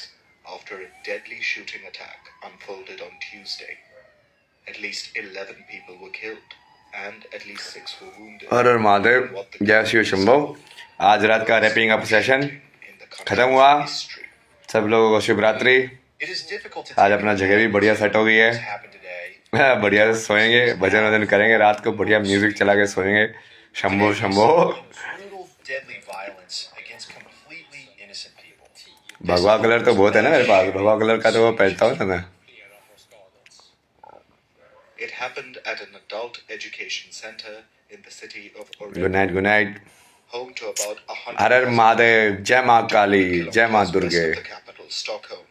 after a deadly shooting attack unfolded on Tuesday. At least 11 people were killed and at least 6 were wounded. हर महादेव, जय शिव शंभो. आज रात का रैपिंग अप सेशन खत्म हुआ. सब लोगों को शिवरात्रि. आज अपना जगह भी बढ़िया सेट हो गई है. बढ़िया सोएंगे, भजन वजन करेंगे, रात को बढ़िया म्यूजिक चला के सोएंगे. शंभो शंभो. भगवा कलर तो बहुत है ना मेरे पास. भगवा कलर का तो वो पहनता हूँ ना मैं. It happened at an adult education center in the city of Örebro. Good night, good night. Home to about 100. हर हर महादेव, जय माँ काली, जय माँ दुर्गे. The capital, Stockholm.